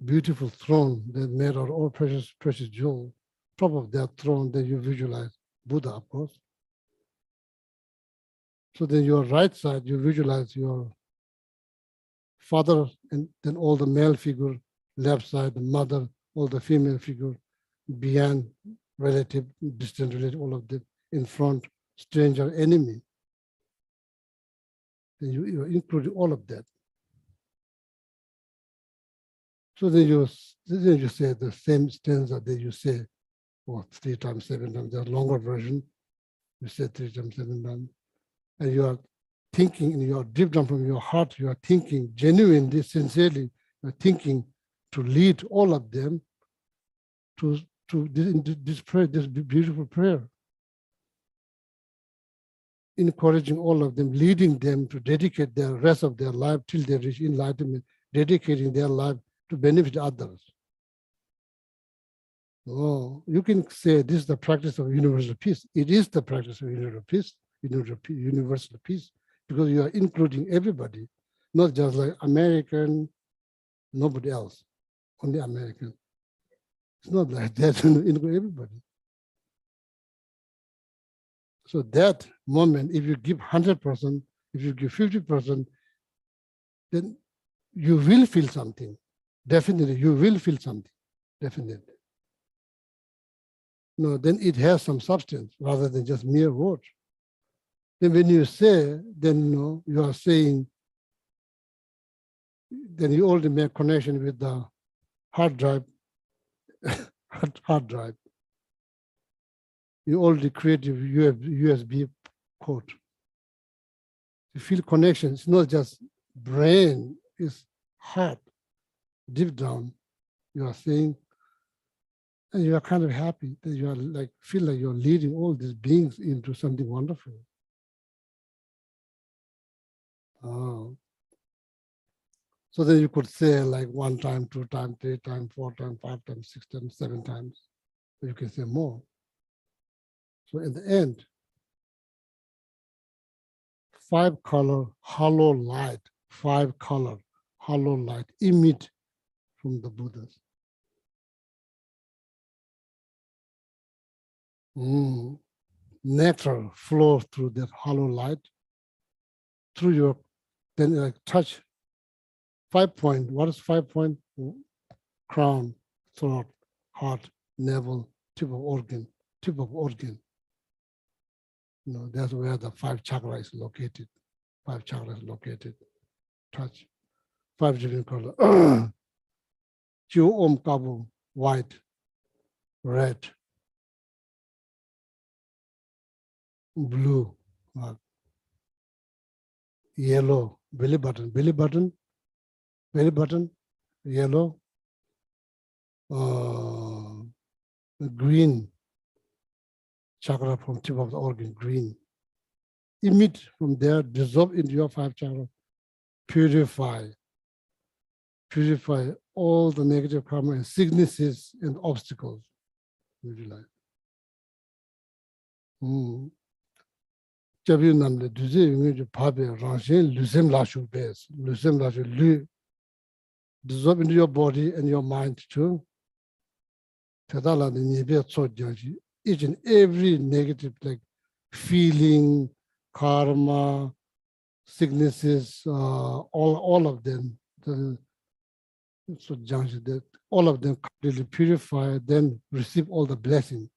beautiful throne that made out of all precious jewels. Top of that throne, then you visualize Buddha, of course. So then your right side, you visualize your father, and then all the male figure, left side, the mother, all the female figure, beyond relative, distant relative, all of them, in front, stranger, enemy. Then you include all of that. So then you say the same stanza that you say, 3 times, 7 times, the longer version, you say 3 times, 7 times, and you are thinking in your deep down from your heart, you are thinking genuinely, sincerely, you are thinking to lead all of them to this prayer, this beautiful prayer. Encouraging all of them, leading them to dedicate the rest of their life till they reach enlightenment, dedicating their life to benefit others. Oh, you can say this is the practice of universal peace. It is the practice of universal peace, because you are including everybody, not just like American, nobody else, only American. It's not like that, include everybody. So that moment, if you give 100%, if you give 50%, then you will feel something. Definitely, you will feel something, definitely. No, then it has some substance rather than just mere words. Then when you say, then you are saying, then you already make connection with the hard drive, hard drive. You already create a USB code. You feel connection. It's not just brain, it's heart. Deep down, you are saying, and you are kind of happy that you are like, feel like you're leading all these beings into something wonderful. Oh. So then you could say like 1 time, 2 times, 3 times, 4 times, 5 times, 6 times, 7 times. You can say more. So in the end, 5-color hollow light, 5-color hollow light emit from the Buddhas. Nectar flows through that hollow light, through your, then like touch 5 point. What is 5 point? Crown, throat, heart, navel, tip of organ. That's where the 5 chakra is located. 5 chakras located. Touch. 5 different colors. Chu Om Kabu, white, red, blue, yellow, belly button, yellow, green, chakra from tip of the organ, green. Emit from there, dissolve into your 5 chakras, purify all the negative karma and sicknesses and obstacles in your life. Chabi namle duze yungi ju pabe rangshen lusem lashu bes, lusem lashu lu, dissolve into your body and your mind too. Tadala the nibe tso janji. Each and every negative like feeling, karma, sicknesses, all of them. So janji that all of them completely purify, then receive all the blessing.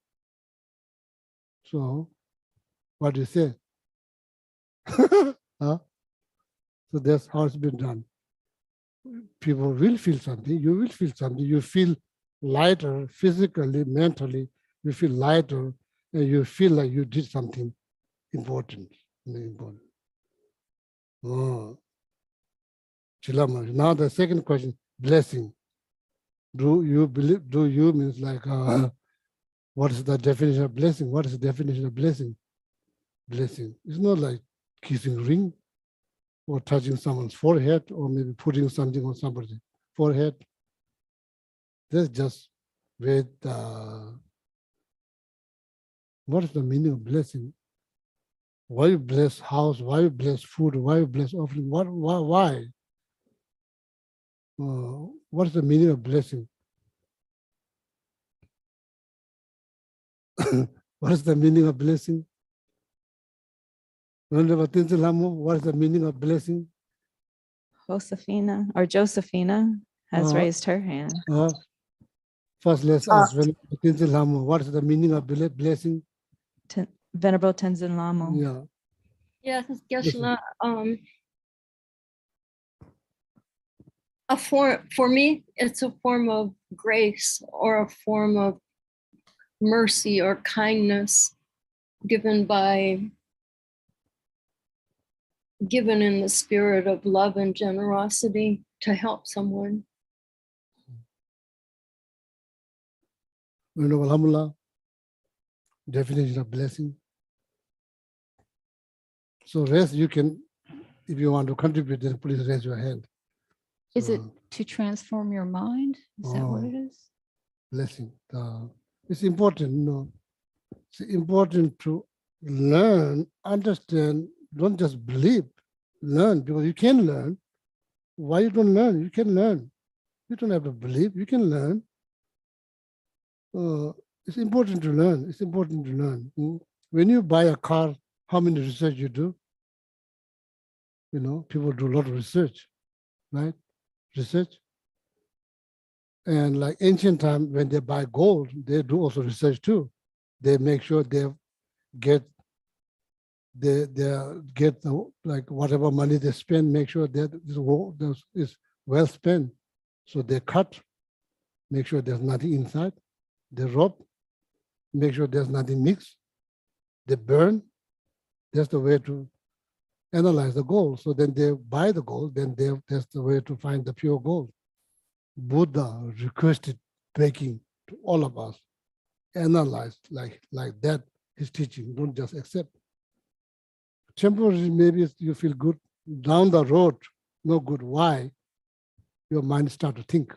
So, what do you say? Huh? So that's how it's been done. People will feel something, you will feel something, you feel lighter physically, mentally, you feel lighter, and you feel like you did something important. Important. Oh. Chilama. Now the second question, blessing. Do you believe, do you means like, what is the definition of blessing? What is the definition of blessing? Blessing. It's not like kissing ring or touching someone's forehead or maybe putting something on somebody's forehead. That's just with, what is the meaning of blessing? Why you bless house? Why you bless food? Why you bless offering? Why? What is the meaning of blessing? What is the meaning of blessing? What is the meaning of blessing? Josefina or Josephina has raised her hand. First, let's ask what is the meaning of blessing? Venerable Tenzin Lamo. Yeah. Yes, Listen. Geshe-la, for me, it's a form of grace or a form of mercy or kindness given in the spirit of love and generosity to help someone. Venerable Hamula, definition of blessing. So raise, you can, if you want to contribute, then please raise your hand. Is it So, to transform your mind? Is that what it is? blessing. It's important, you know. It's important to learn, understand, don't just believe, learn, because you can learn. Why you don't learn? You can learn. You don't have to believe, you can learn. It's important to learn. It's important to learn. When you buy a car, how many research you do? You know, people do a lot of research, right? Research. And like ancient time, when they buy gold, they do also research too. They make sure they get like whatever money they spend, make sure that this is well spent. So they cut, make sure there's nothing inside. They rub, make sure there's nothing mixed. They burn. That's the way to analyze the gold. So then they buy the gold, then that's the way to find the pure gold. Buddha requested begging to all of us, analyze like that, his teaching, don't just accept. Temporarily, maybe you feel good. Down the road, no good. Why? Your mind start to think.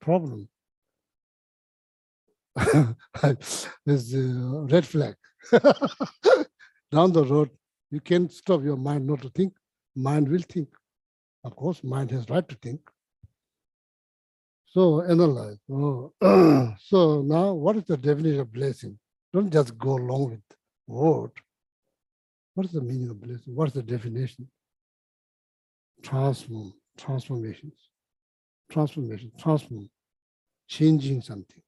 Problem. There's a red flag. Down the road, you can't stop your mind not to think. Mind will think. Of course, mind has right to think. So analyze. So now, what is the definition of blessing? Don't just go along with word. What is the meaning of blessing? What is the definition? Transformation, changing something.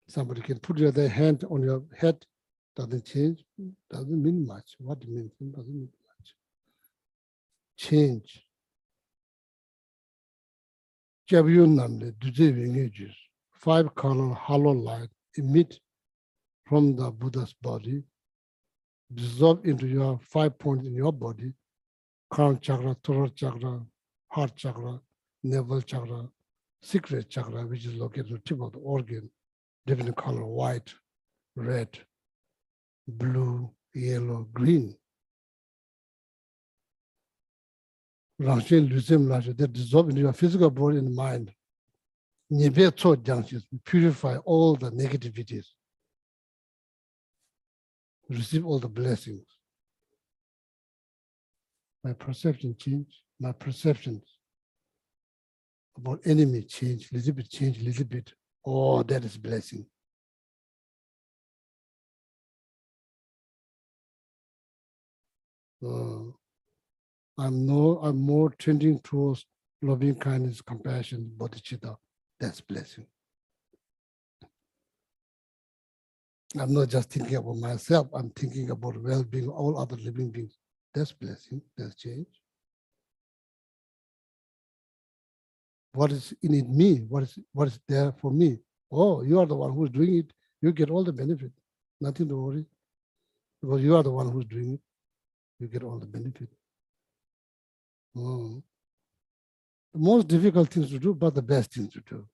Somebody can put their hand on your head, doesn't change, doesn't mean much. What it means doesn't mean much. Change. 5-color hollow light emit from the Buddha's body, dissolve into your 5 points in your body, crown chakra, throat chakra, heart chakra, navel chakra, secret chakra, which is located at the tip of the organ, different color, white, red, blue, yellow, green. Rangshin Lusim Lasha, they dissolve into your physical body and mind. Nibe Tso Jiangxi, purify all the negativities. Receive all the blessings. My perception change, my perceptions about enemy change, little bit. Oh, that is blessing. I'm more tending towards loving kindness, compassion, bodhicitta. That's blessing. I'm not just thinking about myself. I'm thinking about well-being of all other living beings. That's blessing. That's change. What is in it me? What is there for me? Oh, you are the one who's doing it. You get all the benefit. Nothing to worry. Because you are the one who's doing it. You get all the benefit. The most difficult things to do, but the best thing to do.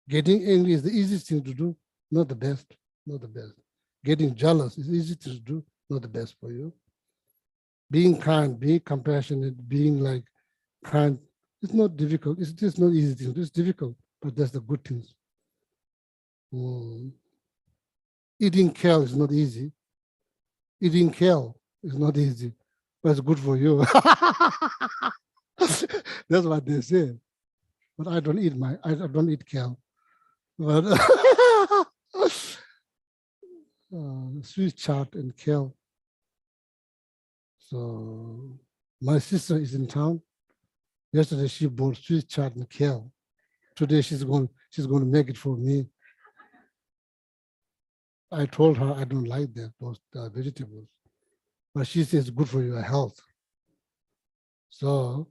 Getting angry is the easiest thing to do, not the best, not the best. Getting jealous is easy to do, not the best for you. Being kind, being compassionate, being like kind, it's not difficult. It's just not easy thing. It's difficult, but that's the good things. Eating kale is not easy. Eating kale is not easy, but it's good for you. That's what they say. But I don't eat kale. But sweet chard and kale. So my sister is in town. Yesterday she bought sweet chard and kale. Today she's going to make it for me. I told her I don't like those vegetables, but she says it's good for your health. So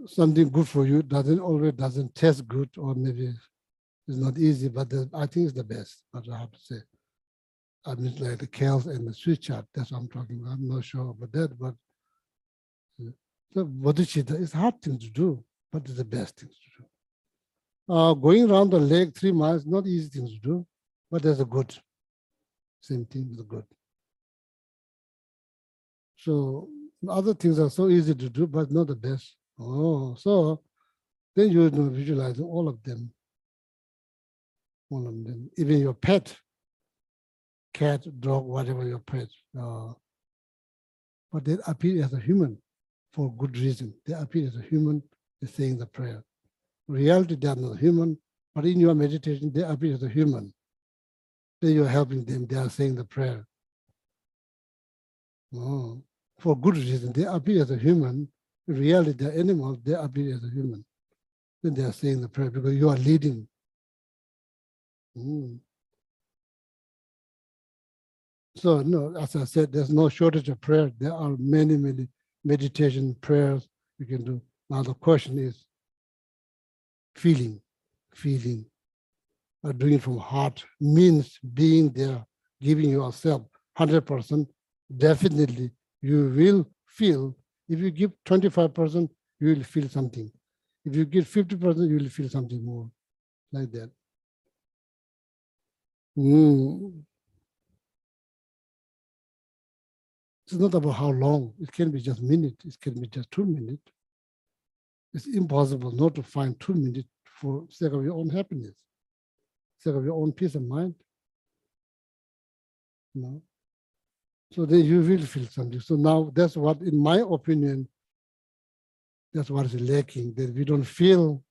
something good for you doesn't taste good, or maybe it's not easy, but I think it's the best. But I have to say, I mean, like the kale and the sweet chard. That's what I'm talking about. I'm not sure about that, but so bodhicitta is a hard thing to do, but it's the best thing to do. Going around the lake 3 miles, not easy thing to do, but there's a good. Same thing is good. So other things are so easy to do, but not the best. Oh, so then you know visualizing all of them. All of them. Even your pet, cat, dog, whatever your pet. But they appear as a human for good reason. They appear as a human, they're saying the prayer. In reality, they are not human, but in your meditation, they appear as a human. Then you're helping them, they are saying the prayer. Oh, for good reason, they appear as a human. In reality, they're animals, they appear as a human. Then they are saying the prayer because you are leading. So no, as I said, there's no shortage of prayer. There are many, many meditation prayers you can do. Now the question is feeling. Doing it from heart means being there, giving yourself 100%. Definitely, you will feel. If you give 25%, you will feel something. If you give 50%, you will feel something more, like that. It's not about how long. It can be just minutes. It can be just 2 minutes. It's impossible not to find 2 minutes for sake of your own happiness, sake of your own peace of mind. So then you will feel something. So now that's what, in my opinion, that's what is lacking, that we don't feel,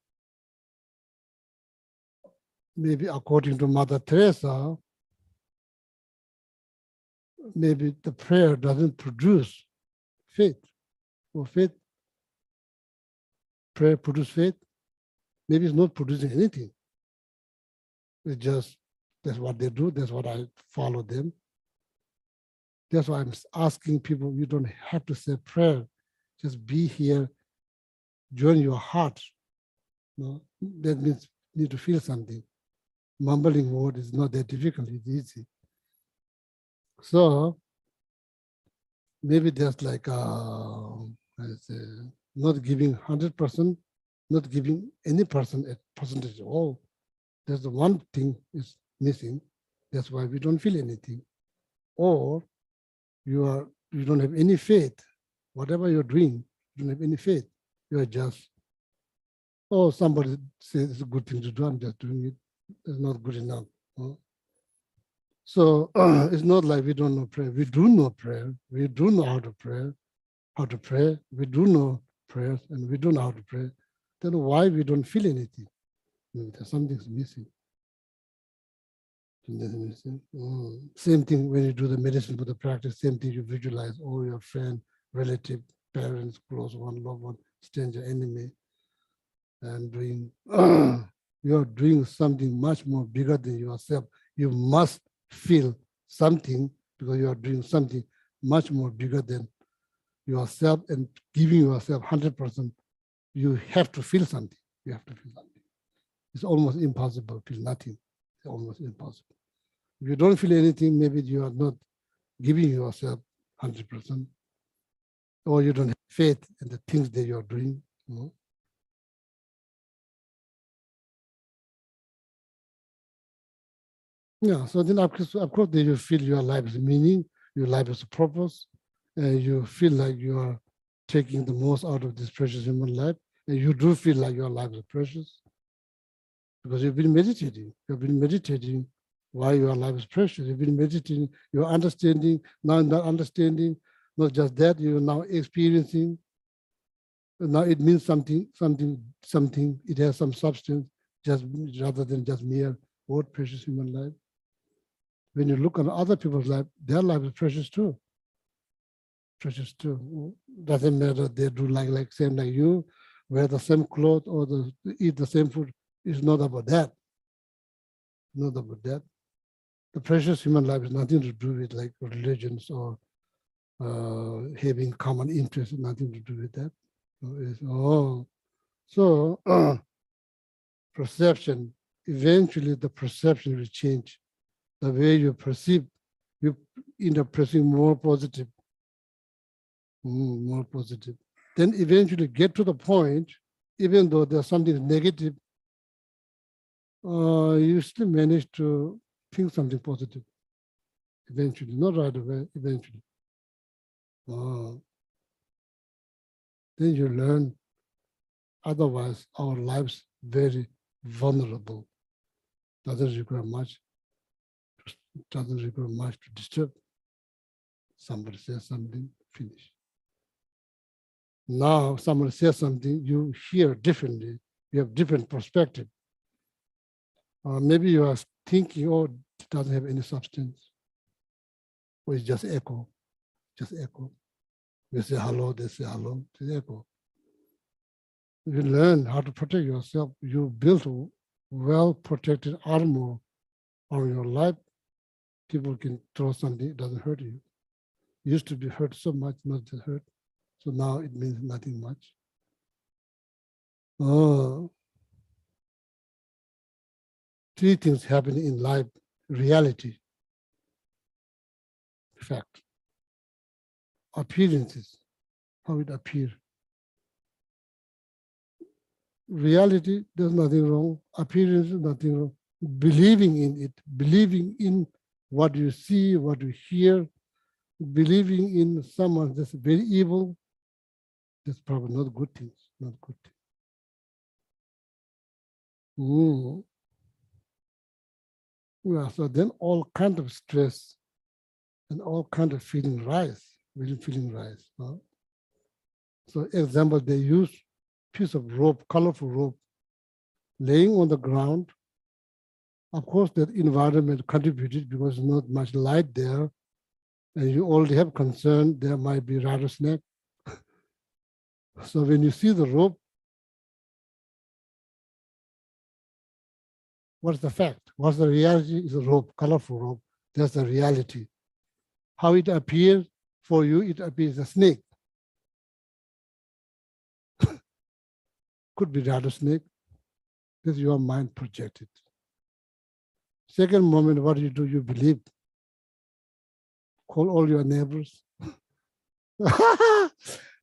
maybe according to Mother Teresa, maybe the prayer doesn't produce faith. Or faith, prayer produce faith. Maybe it's not producing anything. It's just, that's what they do. That's what I follow them. That's why I'm asking people, you don't have to say prayer. Just be here, join your heart. That means you need to feel something. Mumbling word is not that difficult, it's easy. So maybe there's like not giving 100%, not giving any person a percentage at all. There's the one thing is missing. That's why we don't feel anything. Or you don't have any faith. Whatever you're doing, you don't have any faith. You're just, oh, somebody says it's a good thing to do, I'm just doing it. It's not good enough. Huh? So it's not like we don't know prayer. We do know prayer. We do know how to pray. We do know prayers, and we do know how to pray. Then why we don't feel anything? Maybe there's something's missing. Same thing when you do the medicine for the practice, same thing you visualize all your friend, relative, parents, close one, loved one, stranger, enemy, and doing, you're doing something much more bigger than yourself. You must feel something because you are doing something much more bigger than yourself and giving yourself 100%. You have to feel something. You have to feel something. It's almost impossible to feel nothing. It's almost impossible. If you don't feel anything, maybe you are not giving yourself 100%, or you don't have faith in the things that you're doing. You know? Yeah, so then of course then you feel your life is meaning, your life is a purpose, and you feel like you are taking the most out of this precious human life, and you do feel like your life is precious because you've been meditating. You've been meditating why your life is precious. You've been meditating, you're understanding, now not understanding, not just that, you're now experiencing. Now it means something, it has some substance, just rather than just mere word precious human life. When you look at other people's life, their life is precious too. Precious too. Doesn't matter they do like same like you, wear the same clothes or eat the same food. It's not about that. Not about that. The precious human life is nothing to do with like religions or having common interests, nothing to do with that. So perception, eventually the perception will change. The way you perceive, you end up perceiving more positive. More positive. Then eventually get to the point, even though there's something negative, you still manage to think something positive. Eventually, not right away, eventually. Then you learn, otherwise our lives very vulnerable. Doesn't require much to disturb. Somebody says something, finish. Now somebody says something, you hear differently. You have different perspective. Maybe you are thinking, oh, it doesn't have any substance. Or it's just echo, just echo. You say hello, they say hello, it's echo. You learn how to protect yourself. You build a well-protected armor on your life. People can throw something, it doesn't hurt you. You used to be hurt so much, not just hurt. So now it means nothing much. Three things happening in life: reality, fact, appearances, how it appears. Reality, there's nothing wrong. Appearance, nothing wrong. Believing in it, believing in what you see, what you hear, believing in someone that's very evil, that's probably not good things, not good things. Yeah, so then all kind of stress and all kind of feeling rise, feeling rise. Huh? So example, they use piece of rope, colorful rope, laying on the ground. Of course, that environment contributed because not much light there, and you already have concern there might be rattlesnake. So when you see the rope, what's the fact? What's the reality? Is a rope, colorful rope. That's the reality. How it appears for you, it appears a snake. Could be rattlesnake. This is your mind projected. Second moment, what do? You believe. Call all your neighbors.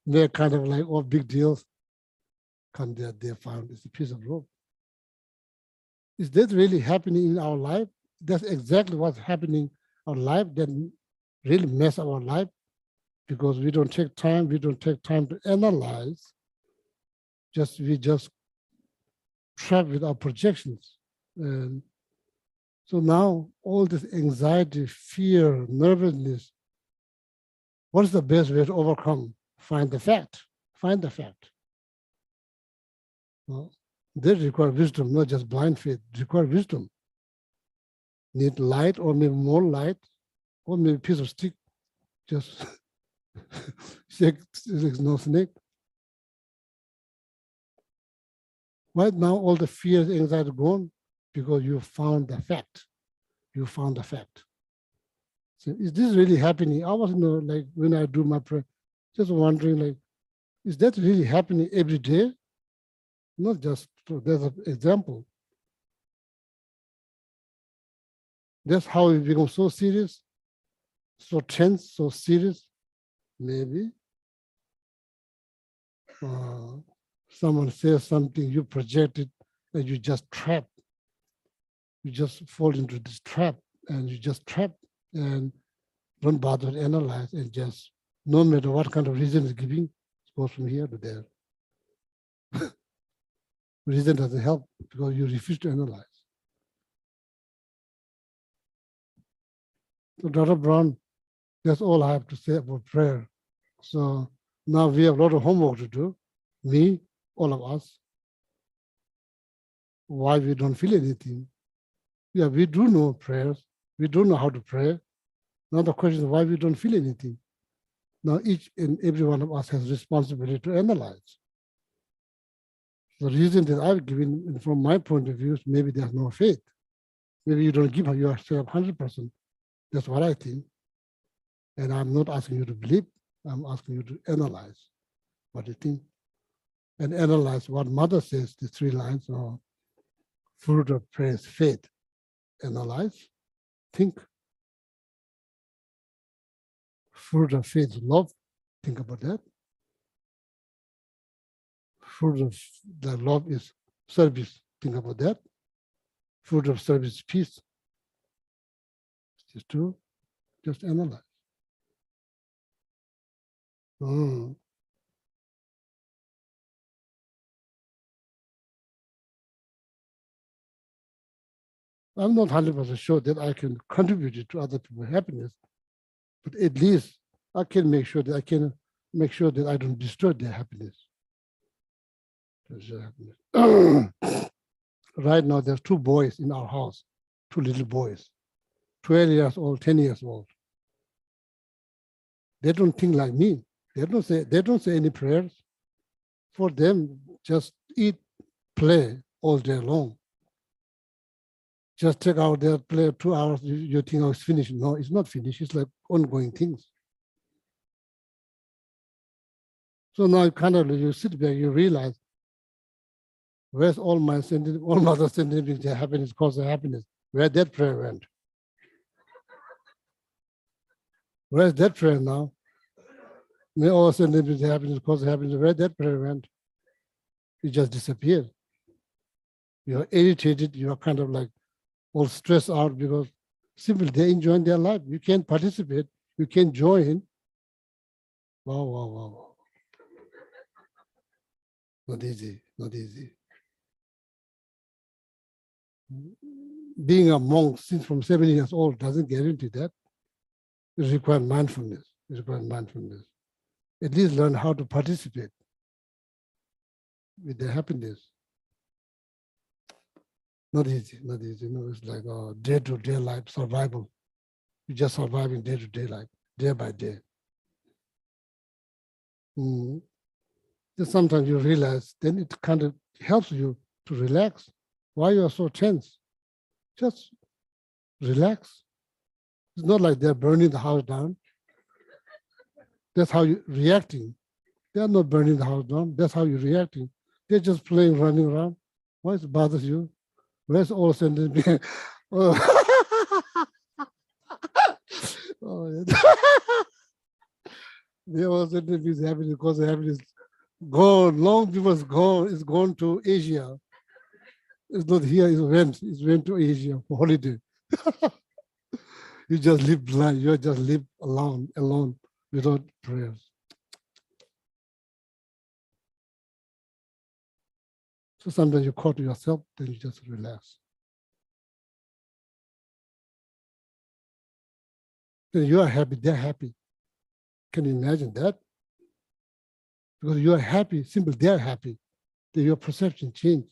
They're kind of like, oh, big deals. Come there, they found it's a piece of rope. Is that really happening in our life? That's exactly what's happening in our life that really mess our life. because we don't take time to analyze. We just trap with our projections. And so now all this anxiety, fear, nervousness, what is the best way to overcome? Find the fact. Find the fact. Well, they require wisdom, not just blind faith. They require wisdom. Need light, or maybe more light, or maybe a piece of stick. Just shake, there's no snake. Right now, all the fears, anxiety gone because you found the fact. You found the fact. So is this really happening? I was, like when I do my prayer, just wondering, like, is that really happening every day? Not just, so there's an example. That's how we become so serious, so tense, so serious. Maybe someone says something, you project it, and you just trap. You just fall into this trap, and you just trap and don't bother to analyze, and just, no matter what kind of reason is giving, it goes from here to there. Reason doesn't help because you refuse to analyze. So Dr. Brown, that's all I have to say about prayer. So now we have a lot of homework to do, me, all of us. Why we don't feel anything? Yeah, we do know prayers. We do know how to pray. Now the question is why we don't feel anything. Now each and every one of us has responsibility to analyze. The reason that I've given, from my point of view, is maybe there's no faith. Maybe you don't give yourself 100%. That's what I think. And I'm not asking you to believe. I'm asking you to analyze what you think. And analyze what Mother says, the 3 lines are fruit of prayer is faith. Analyze, think. Fruit of faith is love. Think about that. Fruit of the love is service. Think about that. Fruit of service is peace. Just to just analyze. I'm not 100% sure that I can contribute to other people's happiness, but at least I can make sure that I don't destroy their happiness. Right now, there's 2 boys in our house, 2 little boys, 12 years old, 10 years old. They don't think like me. They don't say any prayers. For them, just eat, play all day long. Just take out their play 2 hours, you think, oh, it's finished. No, it's not finished. It's like ongoing things. So now you sit back, you realize, where's all my other sentences, their happiness, cause of happiness? Where that prayer went? Where's that prayer now? May all sentences, happiness, cause of happiness, where that prayer went? It just disappeared. You're irritated, you're kind of like all stressed out because simply they're enjoying their life. You can't participate, you can't join. Wow. Not easy, not easy. Being a monk since from 7 years old doesn't guarantee that. It requires mindfulness. At least learn how to participate with their happiness. Not easy. It's like day-to-day life survival. You just surviving day-to-day life, day by day. Then sometimes you realize, then it kind of helps you to relax. Why you are so tense? Just relax. It's not like they're burning the house down. That's how you're reacting. They're not burning the house down. That's how you're reacting. They're just playing, running around. Why it bothers you? Where's all of a sudden? They all of a sudden is happiness because happiness gone. Long before it's gone. It's gone to Asia. It's not here. It went to Asia for holiday. You just live blind. You just live alone. without prayers. So sometimes you call to yourself, then you just relax. Then you are happy, they're happy. Can you imagine that? Because you are happy, simply they're happy. Then your perception change.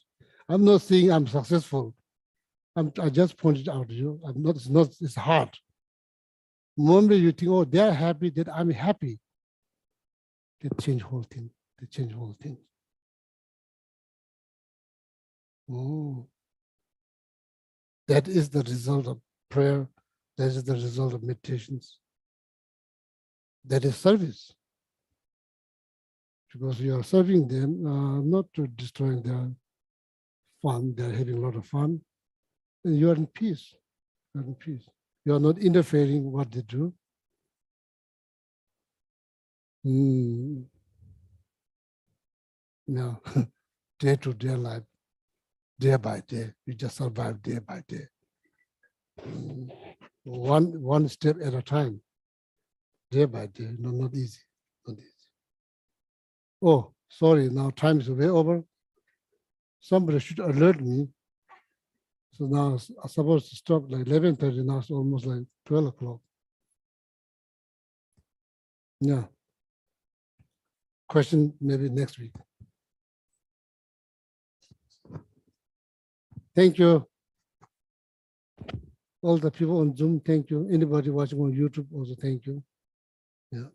I'm not saying I'm successful. I just pointed out to you. It's hard. Moment you think, oh, they're happy, that I'm happy. They change whole thing. They change whole thing. Oh. That is the result of prayer. That is the result of meditations. That is service. Because you are serving them, not to destroying their fun. They're having a lot of fun. And you are in peace. You are in peace. You are not interfering what they do. No, day to day life, day by day. You just survive day by day. One step at a time, day by day. No, not easy. Not easy. Oh, sorry, now time is way over. Somebody should alert me. So now I'm supposed to stop like 11:30, now it's almost like 12 o'clock. Yeah. Question maybe next week. Thank you. All the people on Zoom, thank you. Anybody watching on YouTube also, thank you. Yeah.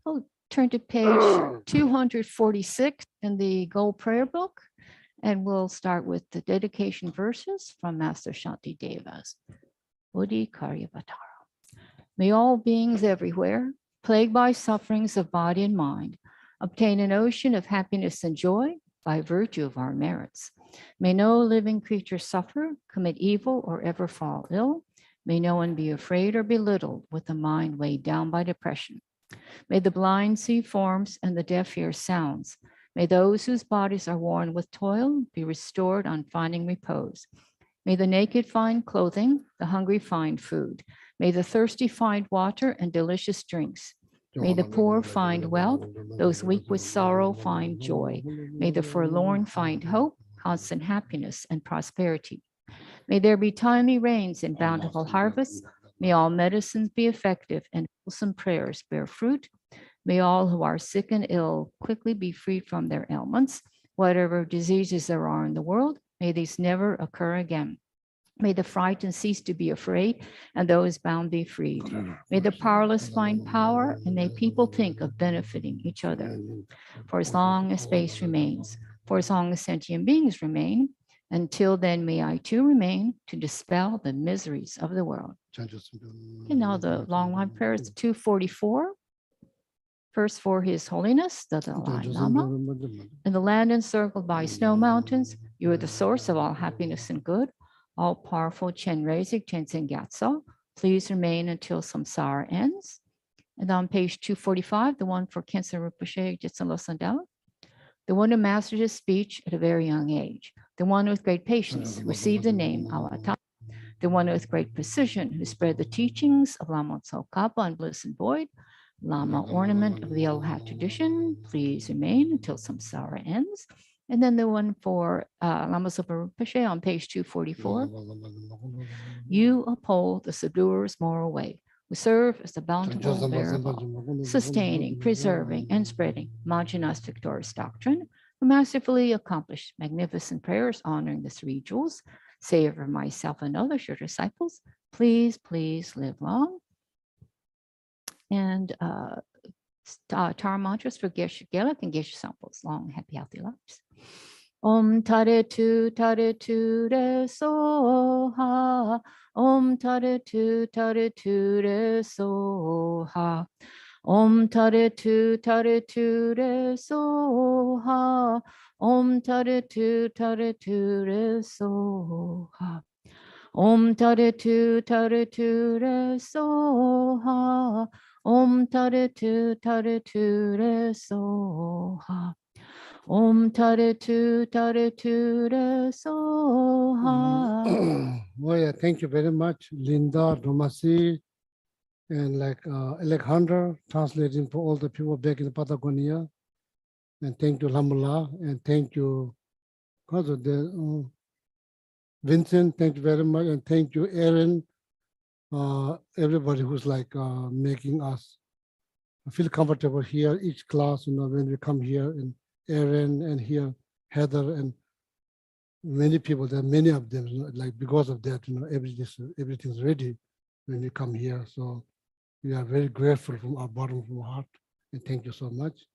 Oh, turn to page 246 in the Gold Prayer Book, and we'll start with the dedication verses from Master Shanti Deva's Buddhi Karyavatara. May all beings everywhere, plagued by sufferings of body and mind, obtain an ocean of happiness and joy by virtue of our merits. May no living creature suffer, commit evil, or ever fall ill. May no one be afraid or belittled with a mind weighed down by depression. May the blind see forms and the deaf hear sounds. May those whose bodies are worn with toil be restored on finding repose. May the naked find clothing, the hungry find food. May the thirsty find water and delicious drinks. May the poor find wealth, those weak with sorrow find joy. May the forlorn find hope, constant happiness, and prosperity. May there be timely rains and bountiful harvests. May all medicines be effective and wholesome prayers bear fruit. May all who are sick and ill quickly be freed from their ailments. Whatever diseases there are in the world, may these never occur again. May the frightened cease to be afraid and those bound be freed. May the powerless find power and may people think of benefiting each other. For as long as space remains, for as long as sentient beings remain, until then may I too remain to dispel the miseries of the world. And now the long line prayer is 244. First for His Holiness, the Dalai Lama. In the land encircled by snow mountains, you are the source of all happiness and good. All powerful Chen Reisig Tenzin Gyatso, please remain until samsara ends. And on page 245, the one for Khensa Rinpoche Jetsun Losang Dao, the one who mastered his speech at a very young age, the one with great patience received the name Awata, the one with great precision who spread the teachings of Lama Tsongkhapa and Bliss and Void, Lama ornament of the Yellow Hat tradition, please remain until samsara ends. And then the one for Lama Zopa Rinpoche on page 244. You uphold the subduer's moral way. We serve as the bountiful bearer of all, sustaining, preserving, and spreading Majana's victorious doctrine, who masterfully accomplished magnificent prayers honoring the three jewels. Savor myself and others, your disciples. Please, please live long. And Tara mantras for Geshe Geluk and Geshe samples. Long, happy, healthy lives. Om Tare Tu Re Soha. Om Tare Tu Re Soha. Om Tare Tu Re Soha. Om Tare Tu Re Soha. Om Tare Tu Re Soha. Om Tare Tu Re Soha. Om Tare Tu Re Soha. Oh yeah, thank you very much, Linda, Domasi, and like Alexander translating for all the people back in Patagonia. And thank you, Lamula, and thank you, Vincent, thank you very much, and thank you, Aaron, everybody who's like making us feel comfortable here. Each class, when we come here, and Aaron and here, Heather, and many people, there are many of them, like because of that, everything's ready when we come here. So we are very grateful from our bottom of our heart, and thank you so much.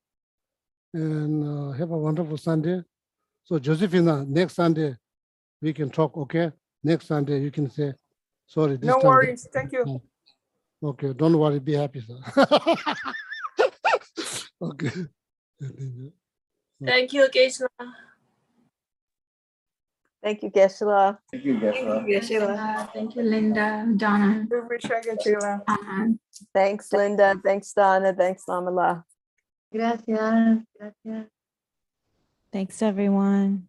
And have a wonderful Sunday. So Josephina, next Sunday we can talk, okay? Next Sunday you can say, sorry, this No time. worries. Thank you. Okay, don't worry, be happy, sir. Okay. Thank you, Geshe-la. Thank you, Geshe-la. Thank you, Geshe-la. Thank you, Linda, Donna. Geshe-la. Thanks, Linda. Thanks, Donna. Thanks, Lamala. Gracias. Gracias. Thanks, everyone.